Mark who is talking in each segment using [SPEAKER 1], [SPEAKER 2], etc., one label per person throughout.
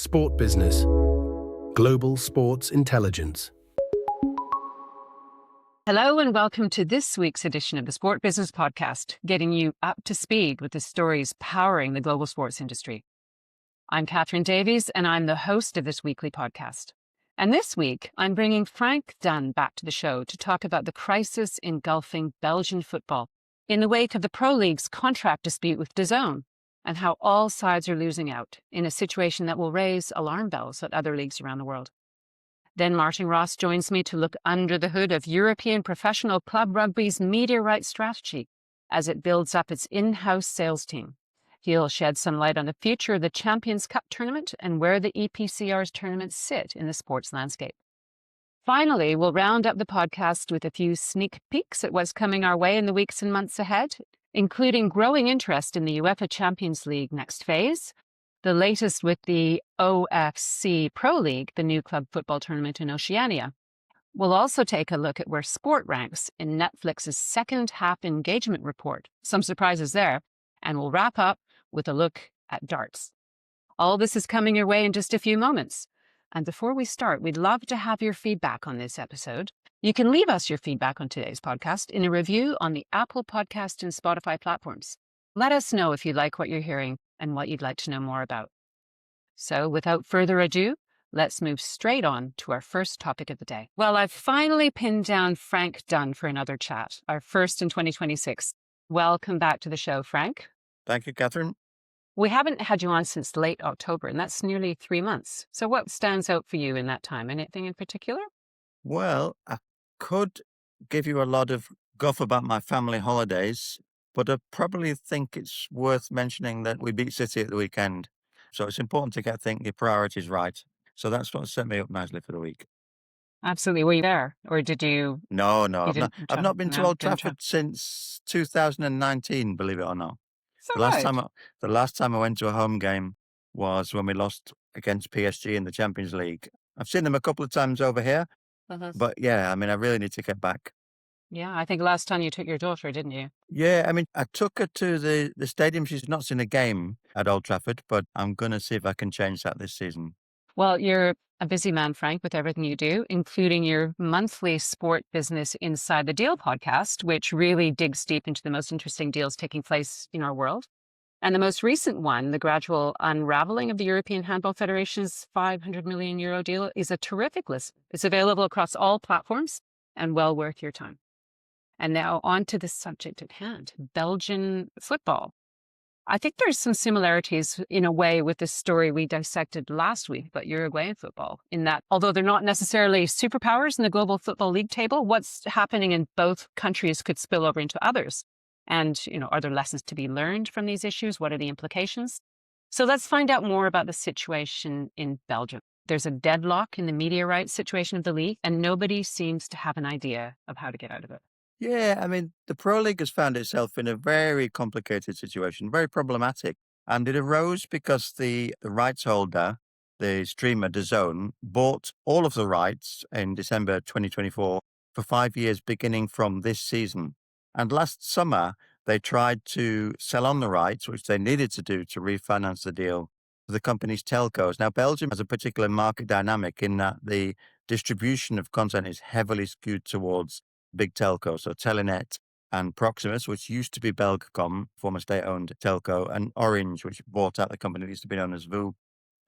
[SPEAKER 1] Sport Business. Global Sports Intelligence.
[SPEAKER 2] Hello and welcome to this week's edition of the Sport Business Podcast, getting you up to speed with the stories powering the global sports industry. I'm Catherine Davies and I'm the host of this weekly podcast. And this week, I'm bringing Frank Dunn back to the show to talk about the crisis engulfing Belgian football in the wake of the Pro League's contract dispute with DAZN, and how all sides are losing out in a situation that will raise alarm bells at other leagues around the world. Then Martin Ross joins me to look under the hood of European professional club rugby's media rights strategy as it builds up its in-house sales team. He'll shed some light on the future of the Champions Cup tournament and where the EPCR's tournaments sit in the sports landscape. Finally, we'll round up the podcast with a few sneak peeks at what's coming our way in the weeks and months ahead, including growing interest in the UEFA Champions League next phase, the latest with the OFC Pro League, the new club football tournament in Oceania. We'll also take a look at where sport ranks in Netflix's second half engagement report. Some surprises there. And we'll wrap up with a look at darts. All this is coming your way in just a few moments. And before we start, we'd love to have your feedback on this episode. You can leave us your feedback on today's podcast in a review on the Apple Podcast and Spotify platforms. Let us know if you like what you're hearing and what you'd like to know more about. So without further ado, let's move straight on to our first topic of the day. Well, I've finally pinned down Frank Dunn for another chat, our first in 2026. Welcome back to the show, Frank.
[SPEAKER 3] Thank you, Catherine.
[SPEAKER 2] We haven't had you on since late October, and that's nearly 3 months. So what stands out for you in that time? Anything in particular?
[SPEAKER 3] Well, I could give you a lot of guff about my family holidays, but I probably think it's worth mentioning that we beat City at the weekend. So it's important to get your priorities right. So that's what set me up nicely for the week.
[SPEAKER 2] Absolutely. Were you there? Or did you?
[SPEAKER 3] No,
[SPEAKER 2] You
[SPEAKER 3] I've not been to
[SPEAKER 2] No,
[SPEAKER 3] Old
[SPEAKER 2] didn't
[SPEAKER 3] Trafford since 2019, believe it or not.
[SPEAKER 2] So
[SPEAKER 3] The last time I went to a home game was when we lost against PSG in the Champions League. I've seen them a couple of times over here, but yeah, I really need to get back.
[SPEAKER 2] Yeah, I think last time you took your daughter, didn't you?
[SPEAKER 3] Yeah, I took her to the stadium. She's not seen a game at Old Trafford, but I'm going to see if I can change that this season.
[SPEAKER 2] Well, you're a busy man, Frank, with everything you do, including your monthly Sport Business Inside the Deal podcast, which really digs deep into the most interesting deals taking place in our world. And the most recent one, the gradual unraveling of the European Handball Federation's €500 million deal, is a terrific listen. It's available across all platforms and well worth your time. And now on to the subject at hand, Belgian football. I think there's some similarities in a way with the story we dissected last week about Uruguayan football, in that although they're not necessarily superpowers in the global football league table, what's happening in both countries could spill over into others. And, are there lessons to be learned from these issues? What are the implications? So let's find out more about the situation in Belgium. There's a deadlock in the media rights situation of the league, and nobody seems to have an idea of how to get out of it.
[SPEAKER 3] Yeah, the Pro League has found itself in a very complicated situation, very problematic. And it arose because the rights holder, the streamer DAZN, bought all of the rights in December 2024 for 5 years, beginning from this season. And last summer, they tried to sell on the rights, which they needed to do to refinance the deal to the company's telcos. Now, Belgium has a particular market dynamic in that the distribution of content is heavily skewed towards big telcos, so Telenet and Proximus, which used to be Belgacom, former state-owned telco, and Orange, which bought out the company that used to be known as VOO.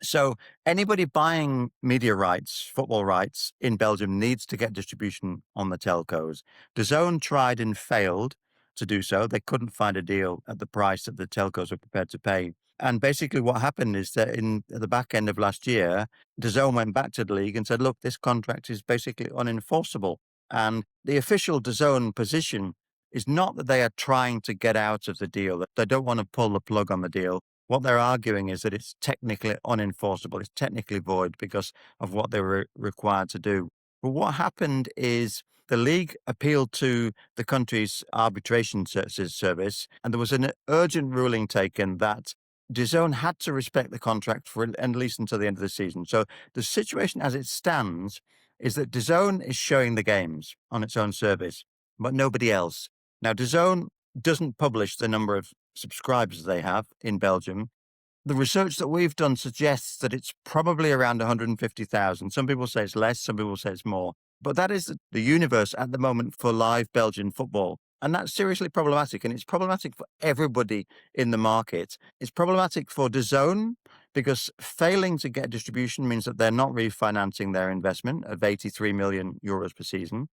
[SPEAKER 3] So anybody buying media rights, football rights in Belgium needs to get distribution on the telcos. DAZN tried and failed to do so. They couldn't find a deal at the price that the telcos were prepared to pay. And basically what happened is that at the back end of last year, DAZN went back to the league and said, look, this contract is basically unenforceable. And the official DAZN position is not that they are trying to get out of the deal, that they don't want to pull the plug on the deal. What they're arguing is that it's technically unenforceable, it's technically void because of what they were required to do. But what happened is the league appealed to the country's arbitration service, and there was an urgent ruling taken that DAZN had to respect the contract for at least until the end of the season. So the situation as it stands is that DAZN is showing the games on its own service, but nobody else. Now, DAZN doesn't publish the number of subscribers they have in Belgium. The research that we've done suggests that it's probably around 150,000. Some people say it's less, some people say it's more. But that is the universe at the moment for live Belgian football. And that's seriously problematic. And it's problematic for everybody in the market. It's problematic for DAZN because failing to get distribution means that they're not refinancing their investment of 83 million euros per season.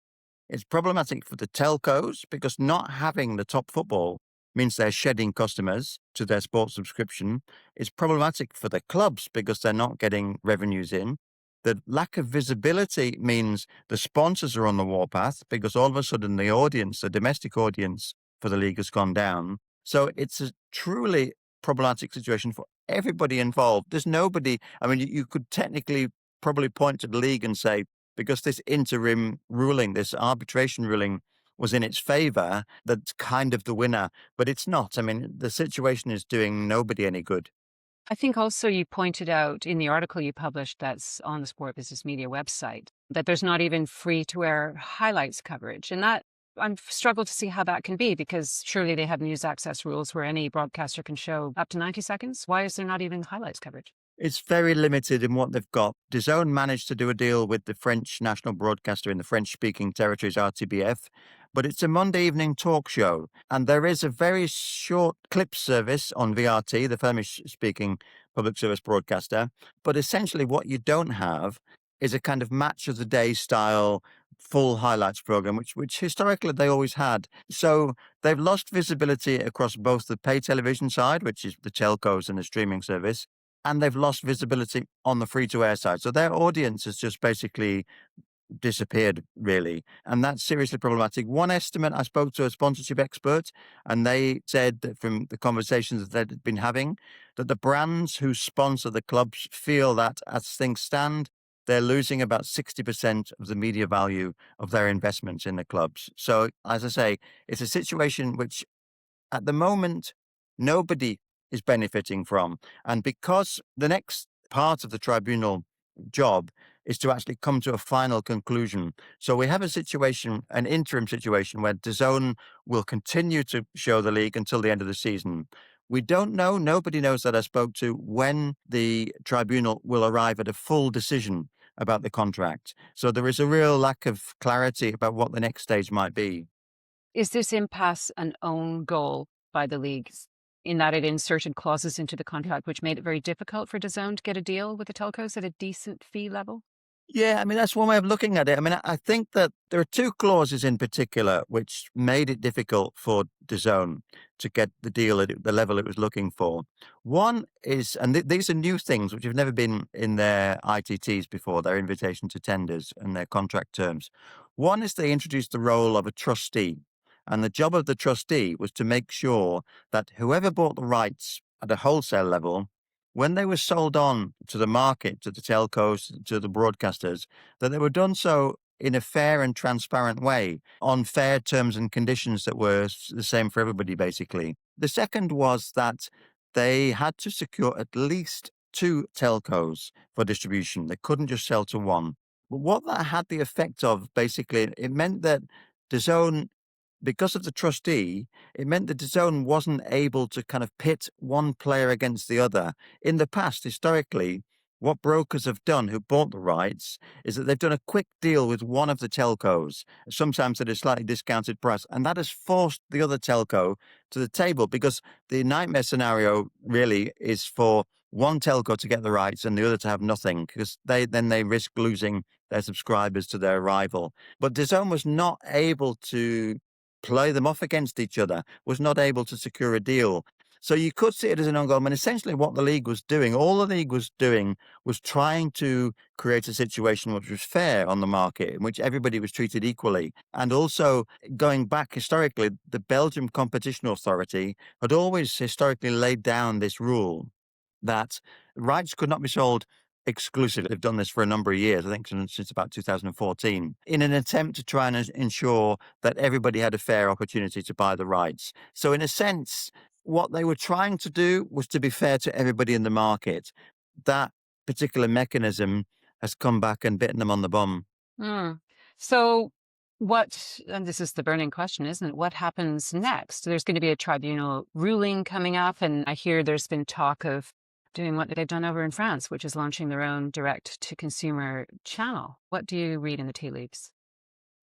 [SPEAKER 3] It's problematic for the telcos because not having the top football means they're shedding customers to their sports subscription. It's problematic for the clubs because they're not getting revenues in. The lack of visibility means the sponsors are on the warpath because all of a sudden the audience, the domestic audience for the league has gone down. So it's a truly problematic situation for everybody involved. There's nobody, I mean, you could technically probably point to the league and say, because this interim ruling, this arbitration ruling was in its favor, that's kind of the winner, but it's not. I mean, the situation is doing nobody any good.
[SPEAKER 2] I think also you pointed out in the article you published that's on the Sport Business Media website that there's not even free-to-air highlights coverage. And that I'm struggled to see how that can be because surely they have news access rules where any broadcaster can show up to 90 seconds. Why is there not even highlights coverage?
[SPEAKER 3] It's very limited in what they've got. DAZN managed to do a deal with the French national broadcaster in the French-speaking territories, RTBF, but it's a Monday evening talk show. And there is a very short clip service on VRT, the Flemish-speaking public service broadcaster. But essentially what you don't have is a kind of match of the day style full highlights program, which historically they always had. So they've lost visibility across both the pay television side, which is the telcos and the streaming service, and they've lost visibility on the free-to-air side. So their audience has just basically disappeared, really. And that's seriously problematic. One estimate, I spoke to a sponsorship expert, and they said that from the conversations that they'd been having, that the brands who sponsor the clubs feel that as things stand, they're losing about 60% of the media value of their investments in the clubs. So, as I say, it's a situation which at the moment, nobody is benefiting from. And because the next part of the tribunal job is to actually come to a final conclusion. So we have a situation, an interim situation, where DAZN will continue to show the league until the end of the season. We don't know, nobody knows that I spoke to, when the tribunal will arrive at a full decision about the contract. So there is a real lack of clarity about what the next stage might be.
[SPEAKER 2] Is this impasse an own goal by the leagues in that it inserted clauses into the contract which made it very difficult for DAZN to get a deal with the telcos at a decent fee level?
[SPEAKER 3] Yeah, I mean, that's one way of looking at it. I mean, I think that there are two clauses in particular which made it difficult for DAZN to get the deal at the level it was looking for. One is, and these are new things which have never been in their ITTs before, their invitation to tenders and their contract terms. One is they introduced the role of a trustee. And the job of the trustee was to make sure that whoever bought the rights at a wholesale level, when they were sold on to the market, to the telcos, to the broadcasters, that they were done so in a fair and transparent way on fair terms and conditions that were the same for everybody, basically. The second was that they had to secure at least 2 telcos for distribution. They couldn't just sell to one. But what that had the effect of, basically, it meant that DAZN, because of the trustee, it meant that DAZN wasn't able to kind of pit one player against the other. In the past, historically, what brokers have done who bought the rights is that they've done a quick deal with one of the telcos, sometimes at a slightly discounted price, and that has forced the other telco to the table, because the nightmare scenario really is for one telco to get the rights and the other to have nothing, because they risk losing their subscribers to their rival. But DAZN was not able to play them off against each other, was not able to secure a deal. So you could see it as an ongoing. And essentially what the league was doing, all the league was doing, was trying to create a situation which was fair on the market, in which everybody was treated equally. And also, going back historically, the Belgian Competition Authority had always historically laid down this rule that rights could not be sold exclusively. They've done this for a number of years, I think since about 2014, in an attempt to try and ensure that everybody had a fair opportunity to buy the rights. So in a sense, what they were trying to do was to be fair to everybody in the market. That particular mechanism has come back and bitten them on the bum.
[SPEAKER 2] So and this is the burning question, isn't it? What happens next? There's going to be a tribunal ruling coming up, and I hear there's been talk of doing what they've done over in France, which is launching their own direct-to-consumer channel. What do you read in the tea leaves?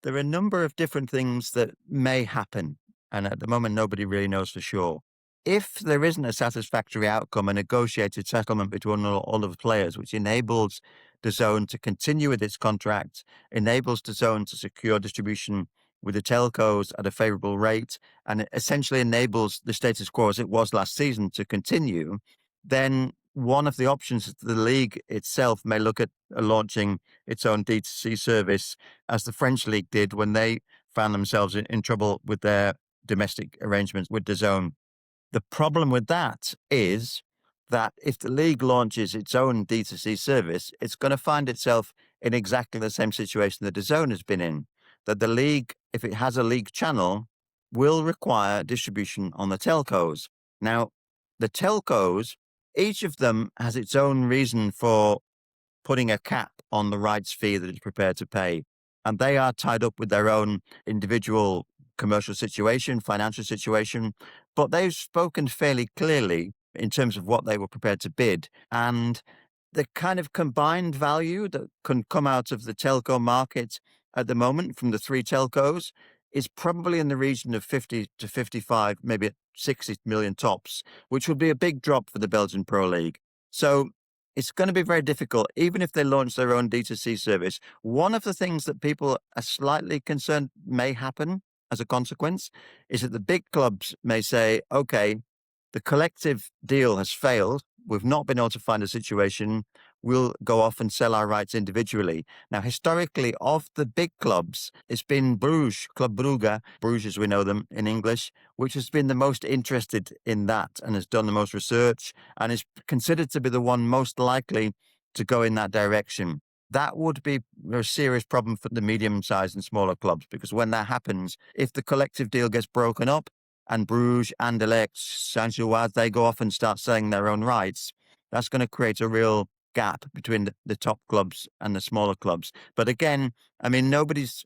[SPEAKER 3] There are a number of different things that may happen, and at the moment, nobody really knows for sure. If there isn't a satisfactory outcome, a negotiated settlement between all of the players, which enables DAZN to continue with its contract, enables DAZN to secure distribution with the telcos at a favorable rate, and it essentially enables the status quo as it was last season to continue, then one of the options is the league itself may look at launching its own D2C service, as the French league did when they found themselves in trouble with their domestic arrangements with DAZN. The problem with that is that if the league launches its own D2C service, it's going to find itself in exactly the same situation that DAZN has been in, that the league, if it has a league channel, will require distribution on the telcos. Now, the telcos, each of them has its own reason for putting a cap on the rights fee that it's prepared to pay. And they are tied up with their own individual commercial situation, financial situation, but they've spoken fairly clearly in terms of what they were prepared to bid. And the kind of combined value that can come out of the telco market at the moment from the three telcos is probably in the region of 50 to 55, maybe 60 million tops, which would be a big drop for the Belgian Pro League. So it's going to be very difficult, even if they launch their own D2C service. One of the things that people are slightly concerned may happen as a consequence is that the big clubs may say, okay, the collective deal has failed. We've not been able to find a situation. We'll go off and sell our rights individually. Now, historically, of the big clubs, it's been Bruges, Club Brugge, Bruges as we know them in English, which has been the most interested in that and has done the most research and is considered to be the one most likely to go in that direction. That would be a serious problem for the medium-sized and smaller clubs, because when that happens, if the collective deal gets broken up, and Bruges, Anderlecht, Saint-Gilloise, they go off and start selling their own rights, that's going to create a real gap between the top clubs and the smaller clubs. But again, Bruges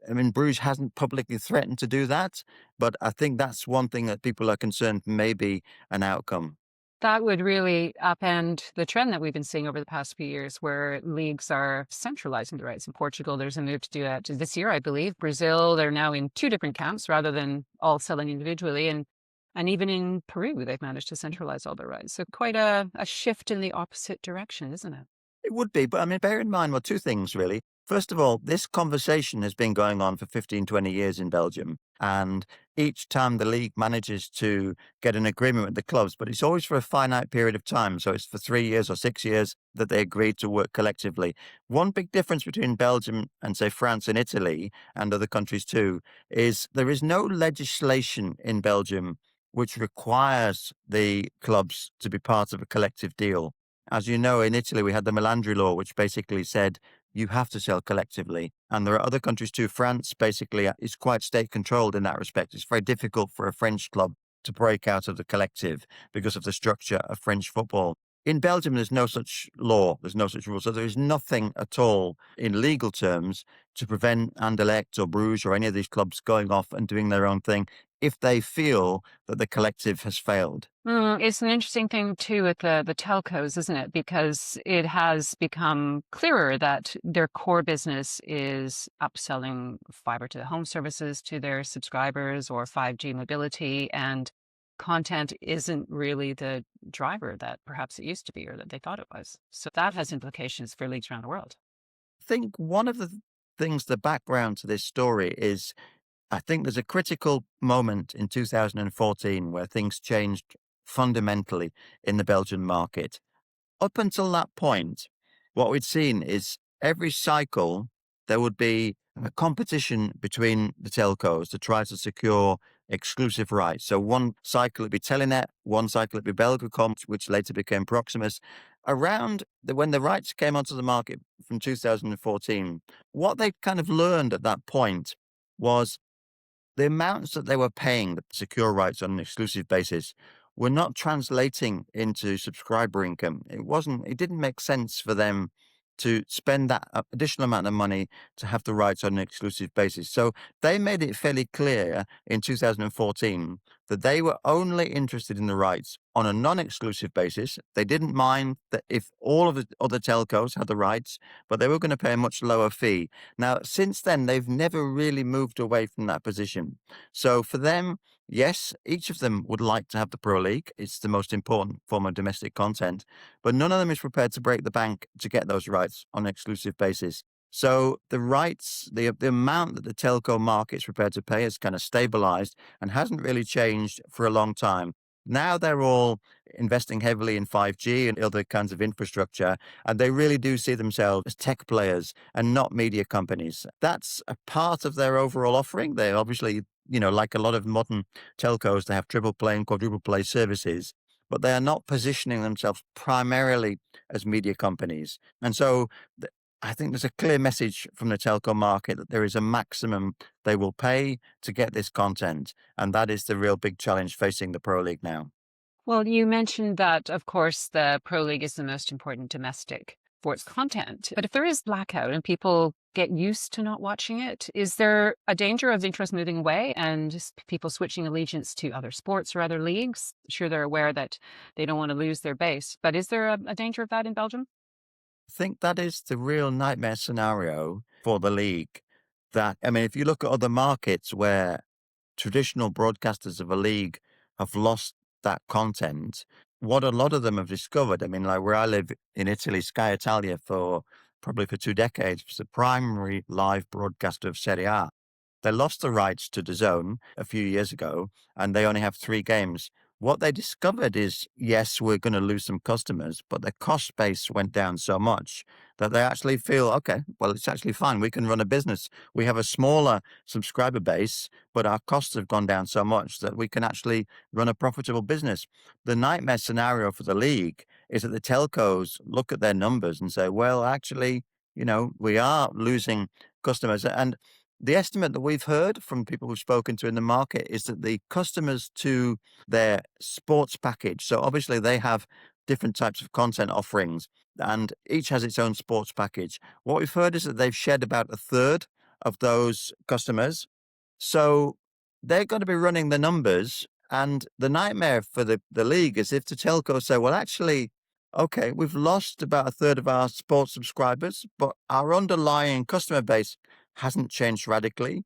[SPEAKER 3] hasn't publicly threatened to do that, but I think that's one thing that people are concerned may be an outcome.
[SPEAKER 2] That would really upend the trend that we've been seeing over the past few years, where leagues are centralizing the rights. In Portugal, there's a move to do that this year, I believe. Brazil, they're now in two different camps rather than all selling individually. And even in Peru, they've managed to centralize all their rights. So quite a shift in the opposite direction, isn't it?
[SPEAKER 3] It would be, but bear in mind, two things really. First of all, this conversation has been going on for 15, 20 years in Belgium. And each time the league manages to get an agreement with the clubs, but it's always for a finite period of time. So it's for 3 years or 6 years that they agreed to work collectively. One big difference between Belgium and, say, France and Italy and other countries too, is there is no legislation in Belgium which requires the clubs to be part of a collective deal. As you know, in Italy, we had the Melandri law, which basically said you have to sell collectively. And there are other countries too. France basically is quite state controlled in that respect. It's very difficult for a French club to break out of the collective because of the structure of French football. In Belgium, there's no such law. There's no such rule. So there is nothing at all in legal terms to prevent Anderlecht or Bruges or any of these clubs going off and doing their own thing if they feel that the collective has failed.
[SPEAKER 2] It's an interesting thing too with the telcos, isn't it? Because it has become clearer that their core business is upselling fiber to the home services to their subscribers or 5G mobility, and content isn't really the driver that perhaps it used to be or that they thought it was. So that has implications for leagues around the world.
[SPEAKER 3] I think one of the things, the background to this story is, I think there's a critical moment in 2014 where things changed fundamentally in the Belgian market. Up until that point, what we'd seen is every cycle there would be a competition between the telcos to try to secure exclusive rights. So one cycle it'd be Telenet, one cycle it'd be Belgacom, which later became Proximus. When the rights came onto the market from 2014, what they kind of learned at that point was the amounts that they were paying to secure rights on an exclusive basis were not translating into subscriber income. It didn't make sense for them to spend that additional amount of money to have the rights on an exclusive basis. So they made it fairly clear in 2014 that they were only interested in the rights on a non-exclusive basis. They didn't mind that if all of the other telcos had the rights, but they were going to pay a much lower fee. Now, since then, they've never really moved away from that position. So for them, yes, each of them would like to have the Pro League. It's the most important form of domestic content, but none of them is prepared to break the bank to get those rights on an exclusive basis. So the rights, the amount that the telco market is prepared to pay has kind of stabilized and hasn't really changed for a long time. Now they're all investing heavily in 5G and other kinds of infrastructure, and they really do see themselves as tech players and not media companies. That's a part of their overall offering. They obviously, like a lot of modern telcos, they have triple play and quadruple play services, but they are not positioning themselves primarily as media companies. And so I think there's a clear message from the telco market that there is a maximum they will pay to get this content. And that is the real big challenge facing the Pro League now.
[SPEAKER 2] Well, you mentioned that, of course, the Pro League is the most important domestic sports content. But if there is blackout and people get used to not watching it, is there a danger of interest moving away and just people switching allegiance to other sports or other leagues? Sure, they're aware that they don't want to lose their base. But is there a danger of that in Belgium?
[SPEAKER 3] I think that is the real nightmare scenario for the league. If you look at other markets where traditional broadcasters of a league have lost that content, what a lot of them have discovered, like where I live in Italy, Sky Italia probably for 2 decades was the primary live broadcaster of Serie A. They lost the rights to DAZN a few years ago, and they only have 3 games. What they discovered is, yes, we're going to lose some customers, but their cost base went down so much that they actually feel, okay, well, it's actually fine. We can run a business. We have a smaller subscriber base, but our costs have gone down so much that we can actually run a profitable business. The nightmare scenario for the league is that the telcos look at their numbers and say, well, actually, we are losing customers. And the estimate that we've heard from people we've spoken to in the market is that the customers to their sports package, so obviously they have different types of content offerings and each has its own sports package. What we've heard is that they've shed about a third of those customers. So they're going to be running the numbers. And the nightmare for the league is if the telcos say, well, actually, okay, we've lost about a third of our sports subscribers, but our underlying customer base hasn't changed radically.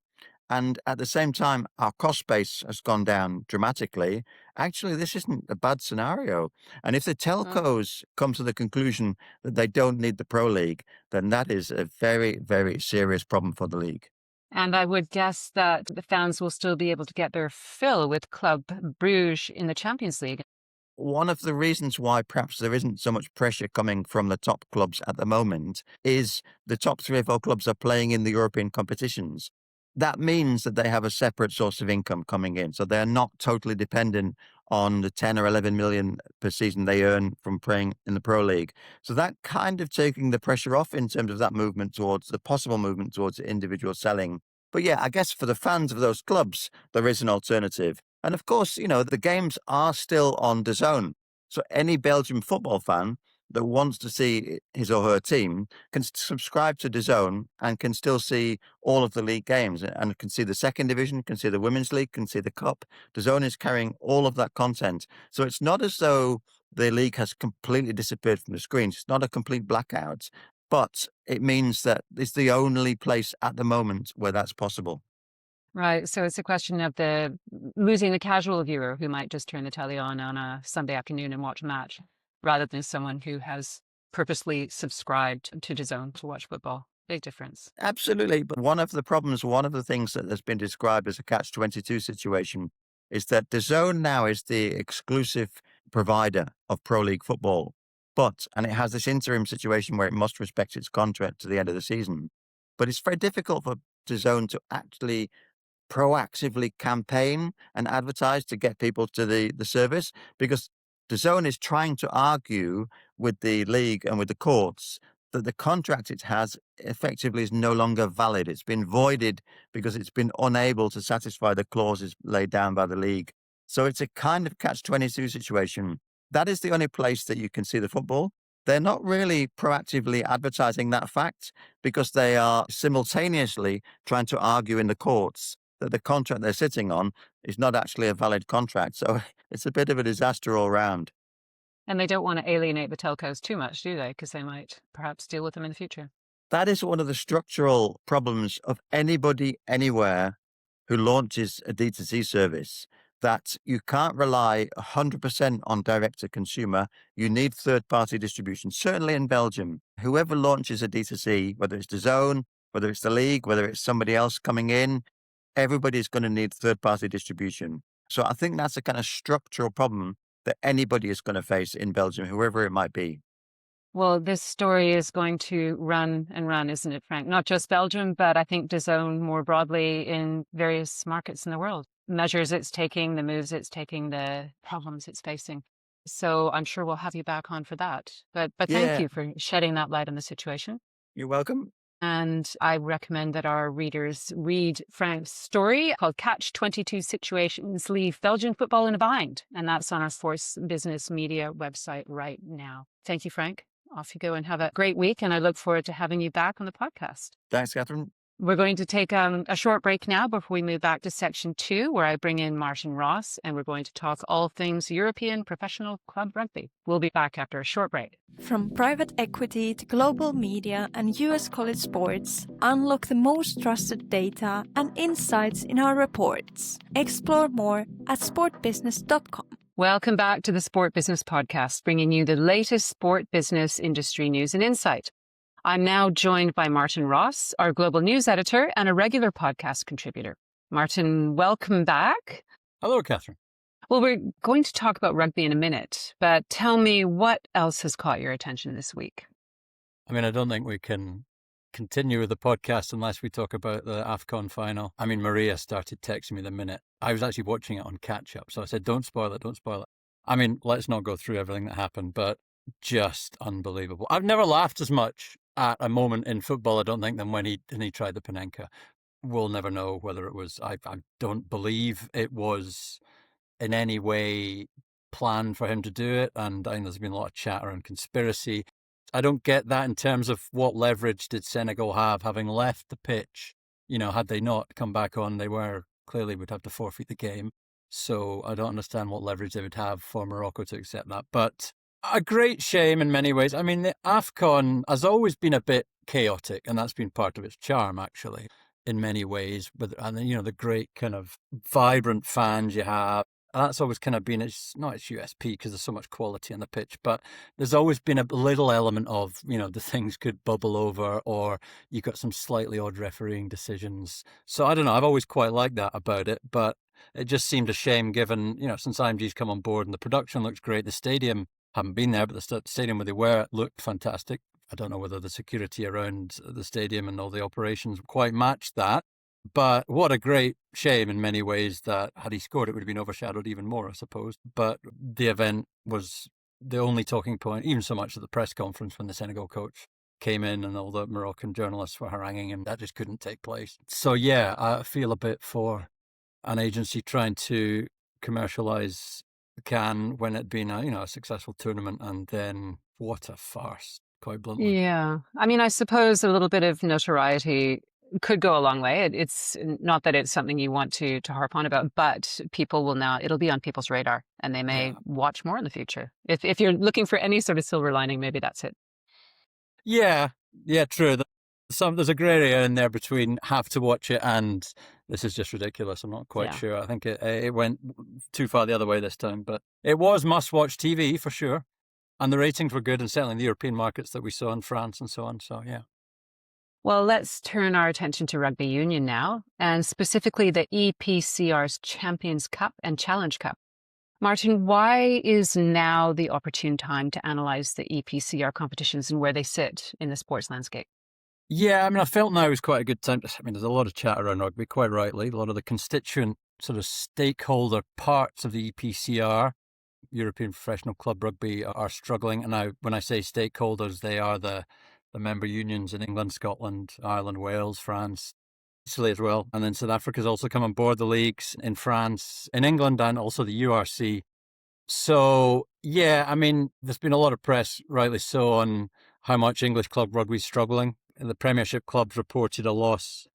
[SPEAKER 3] And at the same time, our cost base has gone down dramatically. Actually, this isn't a bad scenario. And if the telcos come to the conclusion that they don't need the Pro League, then that is a very, very serious problem for the league.
[SPEAKER 2] And I would guess that the fans will still be able to get their fill with Club Bruges in the Champions League.
[SPEAKER 3] One of the reasons why perhaps there isn't so much pressure coming from the top clubs at the moment is the top 3 or 4 clubs are playing in the European competitions. That means that they have a separate source of income coming in. So they're not totally dependent on the 10 or 11 million per season they earn from playing in the Pro League. So that kind of taking the pressure off in terms of that movement towards the possible movement towards individual selling. But yeah, I guess for the fans of those clubs, there is an alternative. And of course, the games are still on DAZN. So any Belgian football fan that wants to see his or her team can subscribe to DAZN and can still see all of the league games and can see the second division, can see the women's league, can see the cup. DAZN is carrying all of that content. So it's not as though the league has completely disappeared from the screens. It's not a complete blackout, but it means that it's the only place at the moment where that's possible.
[SPEAKER 2] Right. So it's a question of losing the casual viewer who might just turn the telly on a Sunday afternoon and watch a match, rather than someone who has purposely subscribed to DAZN to watch football. Big difference.
[SPEAKER 3] Absolutely. But one of the things that has been described as a catch-22 situation is that DAZN now is the exclusive provider of Pro League football. And it has this interim situation where it must respect its contract to the end of the season. But it's very difficult for DAZN to actually proactively campaign and advertise to get people to the service, because DAZN is trying to argue with the league and with the courts that the contract it has effectively is no longer valid. It's been voided because it's been unable to satisfy the clauses laid down by the league. So it's a kind of catch-22 situation. That is the only place that you can see the football. they're not really proactively advertising that fact because they are simultaneously trying to argue in the courts that the contract they're sitting on is not actually a valid contract. So it's a bit of a disaster all round.
[SPEAKER 2] And they don't want to alienate the telcos too much, do they? Because they might perhaps deal with them in the future.
[SPEAKER 3] That is one of the structural problems of anybody, anywhere who launches a D2C service, that you can't rely 100% on direct to consumer. You need third-party distribution. Certainly in Belgium, whoever launches a D2C, whether it's DAZN, whether it's the league, whether it's somebody else coming in, everybody's going to need third-party distribution. So I think that's a kind of structural problem that anybody is going to face in Belgium, whoever it might be.
[SPEAKER 2] Well, this story is going to run and run, isn't it, Frank? Not just Belgium, but I think DAZN more broadly in various markets in the world. Measures it's taking, the moves it's taking, the problems it's facing. So I'm sure we'll have you back on for that. But thank you for shedding that light on the situation.
[SPEAKER 3] You're welcome.
[SPEAKER 2] And I recommend that our readers read Frank's story called Catch-22 Situations Leave Belgian Football in a Bind. And that's on our Sports Business Media website right now. Thank you, Frank. Off you go and have a great week. And I look forward to having you back on the podcast.
[SPEAKER 3] Thanks, Catherine.
[SPEAKER 2] We're going to take a short break now before we move back to section 2, where I bring in Martin Ross, and we're going to talk all things European professional club rugby. We'll be back after a short break.
[SPEAKER 4] From private equity to global media and US college sports, unlock the most trusted data and insights in our reports. Explore more at sportbusiness.com.
[SPEAKER 2] Welcome back to the Sport Business Podcast, bringing you the latest sport business industry news and insight. I'm now joined by Martin Ross, our global news editor and a regular podcast contributor. Martin, welcome back.
[SPEAKER 5] Hello, Catherine.
[SPEAKER 2] Well, we're going to talk about rugby in a minute, but tell me what else has caught your attention this week?
[SPEAKER 5] I mean, I don't think we can continue with the podcast unless we talk about the AFCON final. I mean, Maria started texting me the minute. I was actually watching it on catch-up, so I said, don't spoil it, don't spoil it. I mean, let's not go through everything that happened, but just unbelievable. I've never laughed as much at a moment in football, I don't think, than when he tried the Panenka. We'll never know whether it was, I don't believe it was in any way planned for him to do it, and I think there's been a lot of chatter and conspiracy. I don't get that in terms of what leverage did Senegal have, having left the pitch. You know, had they not come back on, they clearly would have to forfeit the game. So I don't understand what leverage they would have for Morocco to accept that. But a great shame in many ways. I mean, the AFCON has always been a bit chaotic, and that's been part of its charm, actually, in many ways. And you know, the great kind of vibrant fans you have. And that's always kind of been, it's not its USP because there's so much quality on the pitch, but there's always been a little element of, you know, the things could bubble over or you got some slightly odd refereeing decisions. So I don't know, I've always quite liked that about it, but it just seemed a shame given, you know, since IMG's come on board and the production looks great, the stadium, haven't been there, but the stadium where they were looked fantastic. I don't know whether the security around the stadium and all the operations quite matched that. But what a great shame in many ways that had he scored, it would have been overshadowed even more, I suppose. But the event was the only talking point, even so much at the press conference when the Senegal coach came in and all the Moroccan journalists were haranguing him. That just couldn't take place. So, yeah, I feel a bit for an agency trying to commercialise CAN when it'd been a successful tournament, and then what a farce, quite bluntly.
[SPEAKER 2] Yeah. I mean, I suppose a little bit of notoriety could go a long way. It's not that it's something you want to harp on about, but people will now, it'll be on people's radar and they may watch more in the future. If you're looking for any sort of silver lining, maybe that's it.
[SPEAKER 5] Yeah, true. There's a grey area in there between have to watch it and this is just ridiculous. I'm not quite sure. I think it went too far the other way this time, but it was must-watch TV for sure. And the ratings were good, and certainly in the European markets that we saw in France and so on. So, yeah.
[SPEAKER 2] Well, let's turn our attention to rugby union now, and specifically the EPCR's Champions Cup and Challenge Cup. Martin, why is now the opportune time to analyse the EPCR competitions and where they sit in the sports landscape?
[SPEAKER 5] Yeah, I mean, I felt now is quite a good time. I mean, there's a lot of chat around rugby, quite rightly. A lot of the constituent sort of stakeholder parts of the EPCR, European Professional Club Rugby, are struggling. And now, when I say stakeholders, they are the member unions in England, Scotland, Ireland, Wales, France, Italy as well. And then South Africa's also come on board the leagues in France, in England, and also the URC. So Yeah, I mean, there's been a lot of press, rightly so, on how much English club rugby's struggling. The Premiership clubs reported a loss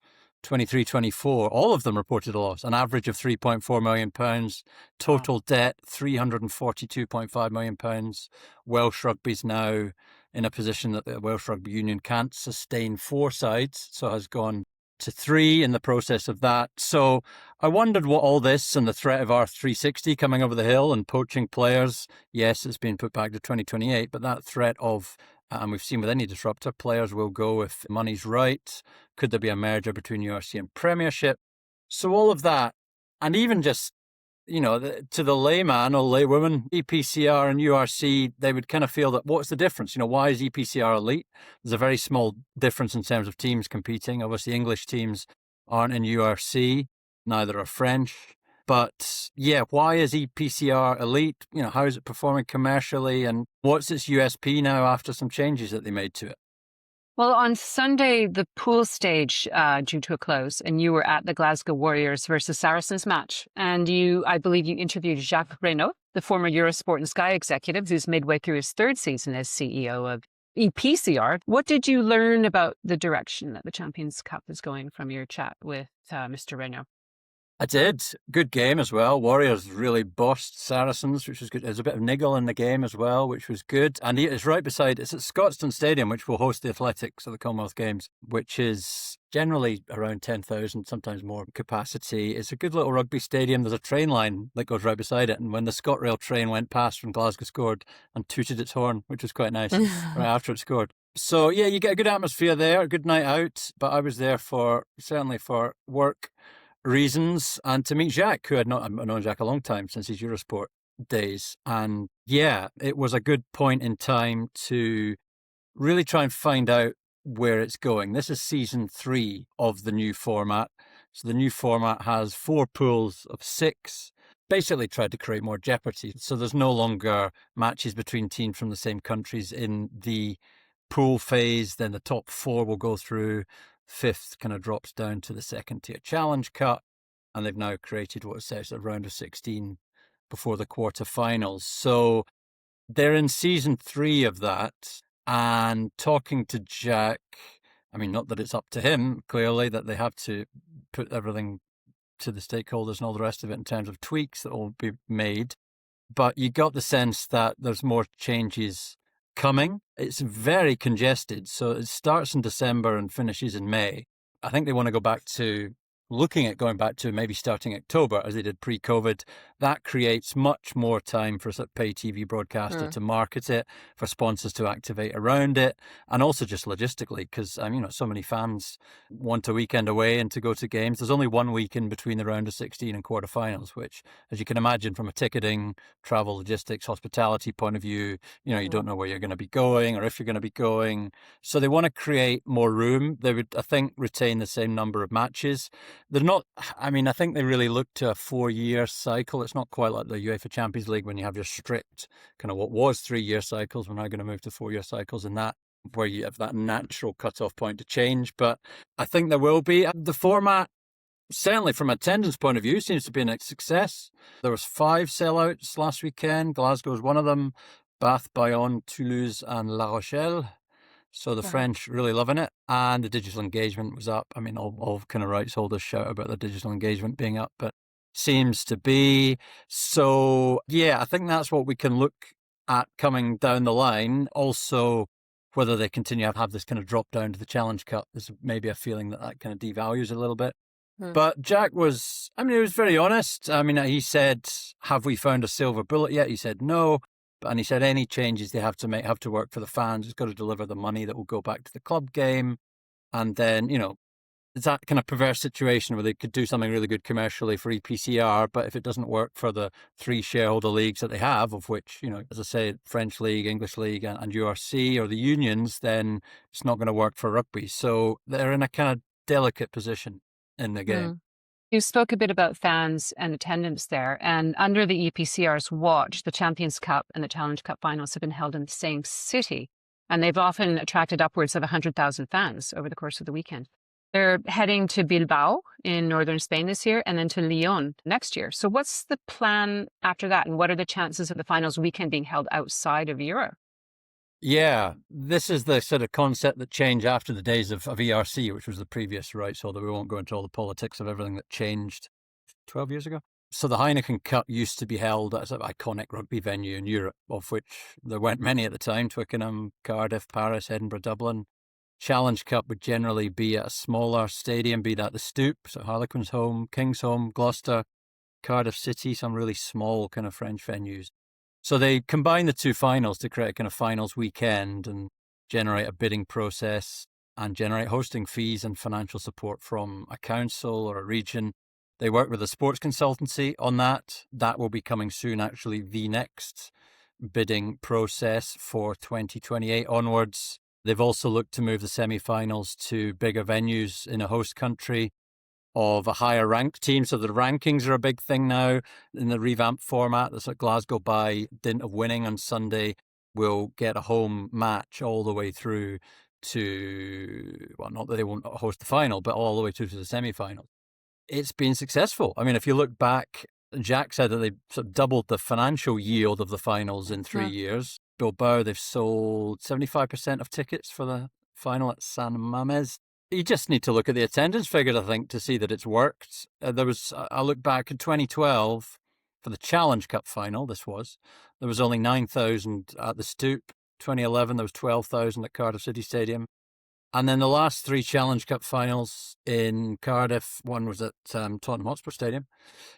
[SPEAKER 5] 23-24. All of them reported a loss, an average of £3.4 million. Total debt, £342.5 million. Welsh rugby's now in a position that the Welsh Rugby Union can't sustain 4 sides, so has gone to 3 in the process of that. So I wondered what all this and the threat of R360 coming over the hill and poaching players, yes, it's been put back to 2028, but that threat of, and we've seen with any disruptor, players will go if money's right. Could there be a merger between URC and Premiership? So all of that, and even just, to the layman or laywoman, EPCR and URC, they would kind of feel that what's the difference? Why is EPCR elite? There's a very small difference in terms of teams competing. Obviously, English teams aren't in URC, neither are French. But yeah, why is EPCR elite? How is it performing commercially? And what's its USP now after some changes that they made to it?
[SPEAKER 2] Well, on Sunday, the pool stage drew to a close, and you were at the Glasgow Warriors versus Saracens match. And I believe you interviewed Jacques Reynaud, the former Eurosport and Sky executive, who's midway through his 3rd season as CEO of EPCR. What did you learn about the direction that the Champions Cup is going from your chat with Mr. Reynaud?
[SPEAKER 5] I did. Good game as well. Warriors really bossed Saracens, which was good. There's a bit of niggle in the game as well, which was good. And it's right beside, it's at Scotstoun Stadium, which will host the Athletics at the Commonwealth Games, which is generally around 10,000, sometimes more capacity. It's a good little rugby stadium. There's a train line that goes right beside it. And when the ScotRail train went past when Glasgow scored and tooted its horn, which was quite nice, right after it scored. So yeah, you get a good atmosphere there, a good night out. But I was there certainly for work reasons and to meet Jacques, who I've known Jacques a long time, since his Eurosport days. And yeah, it was a good point in time to really try and find out where it's going. This is season 3 of the new format. So the new format has 4 pools of 6, basically tried to create more jeopardy. So there's no longer matches between teams from the same countries in the pool phase. Then the top 4 will go through. 5th kind of drops down to the 2nd tier Challenge Cup, and they've now created what says a round of 16 before the quarterfinals. So they're in season 3 of that, and talking to Jack, I mean, not that it's up to him, clearly, that they have to put everything to the stakeholders and all the rest of it in terms of tweaks that will be made, but you got the sense that there's more changes coming. It's very congested. So it starts in December and finishes in May. I think they want to go back to looking at going back to maybe starting October as they did pre-COVID. That creates much more time for a pay TV broadcaster to market it, for sponsors to activate around it, and also just logistically, because so many fans want a weekend away and to go to games. There's only 1 week in between the round of 16 and quarterfinals, which, as you can imagine, from a ticketing, travel, logistics, hospitality point of view, you don't know where you're going to be going or if you're going to be going. So they want to create more room. They would, I think, retain the same number of matches. They're not, I think they really look to a 4-year cycle. It's not quite like the UEFA Champions League when you have your strict kind of what was 3-year cycles. We're now going to move to 4-year cycles in that, where you have that natural cutoff point to change. But I think there will be. The format, certainly from attendance point of view, seems to be a success. There was 5 sellouts last weekend. Glasgow was one of them. Bath, Bayonne, Toulouse and La Rochelle. So the French really loving it, and the digital engagement was up. All kind of rights holders shout about the digital engagement being up, but seems to be. So yeah, I think that's what we can look at coming down the line. Also, whether they continue to have this kind of drop down to the Challenge Cup, there's maybe a feeling that kind of devalues a little bit. But Jack was, he was very honest. He said, have we found a silver bullet yet? He said no. And he said any changes they have to make have to work for the fans. It's got to deliver the money that will go back to the club game. And then, it's that kind of perverse situation where they could do something really good commercially for EPCR, but if it doesn't work for the 3 shareholder leagues that they have, of which, as I say, French League, English League and URC or the unions, then it's not going to work for rugby. So they're in a kind of delicate position in the game.
[SPEAKER 2] You spoke a bit about fans and attendance there, and under the EPCR's watch, the Champions Cup and the Challenge Cup finals have been held in the same city, and they've often attracted upwards of 100,000 fans over the course of the weekend. They're heading to Bilbao in northern Spain this year and then to Lyon next year. So what's the plan after that? And what are the chances of the finals weekend being held outside of Europe?
[SPEAKER 5] Yeah, this is the sort of concept that changed after the days of ERC, which was the previous rights holder. We won't go into all the politics of everything that changed 12 years ago. So the Heineken Cup used to be held at an iconic rugby venue in Europe, of which there weren't many at the time: Twickenham, Cardiff, Paris, Edinburgh, Dublin. Challenge Cup would generally be at a smaller stadium, be that the Stoop, so Harlequins home, King's home, Gloucester, Cardiff City, some really small kind of French venues. So they combine the two finals to create a kind of finals weekend and generate a bidding process and generate hosting fees and financial support from a council or a region. They work with a sports consultancy on that. That will be coming soon, actually, the next bidding process for 2028 onwards. They've also looked to move the semi-finals to bigger venues in a host country of a higher ranked team. So the rankings are a big thing now in the revamped format. That's like Glasgow, by dint of winning on Sunday, will get a home match all the way through to, well, not that they won't host the final, but all the way through to the semi-final. It's been successful. I mean, if you look back, Jack said that they sort of doubled the financial yield of the finals in 3 years. Bilbao, they've sold 75% of tickets for the final at San Mamés. You just need to look at the attendance figures, I think, to see that it's worked. I look back in 2012 for the Challenge Cup final. There was only 9,000 at the Stoop. 2011 there was 12,000 at Cardiff City Stadium, and then the last 3 Challenge Cup finals in Cardiff. One was at Tottenham Hotspur Stadium,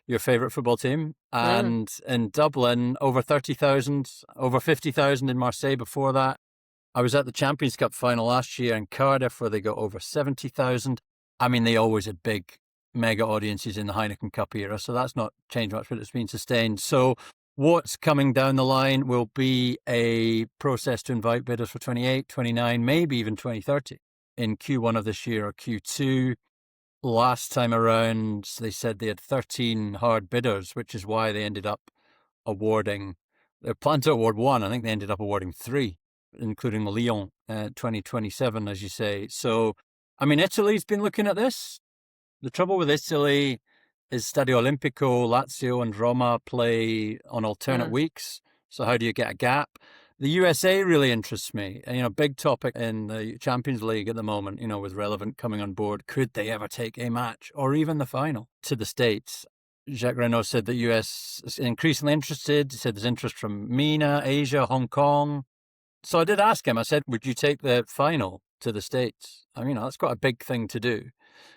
[SPEAKER 5] your favourite football team, and in Dublin over 30,000, over 50,000 in Marseille before that. I was at the Champions Cup final last year in Cardiff where they got over 70,000. I mean, they always had big mega audiences in the Heineken Cup era, so that's not changed much, but it's been sustained. So what's coming down the line will be a process to invite bidders for 28, 29, maybe even 2030 in Q1 of this year or Q2. Last time around, they said they had 13 hard bidders, which is why they ended up awarding, they planned to award 1. I think they ended up awarding 3. Including the Lyon 2027, as you say. So, I mean, Italy's been looking at this. The trouble with Italy is Stadio Olimpico, Lazio and Roma play on alternate weeks. So how do you get a gap? The USA really interests me. Big topic in the Champions League at the moment, with Relevant coming on board. Could they ever take a match or even the final to the States? Jacques Renaud said the US is increasingly interested. He said there's interest from MENA, Asia, Hong Kong. So I did ask him, I said, would you take the final to the States? I mean, that's quite a big thing to do.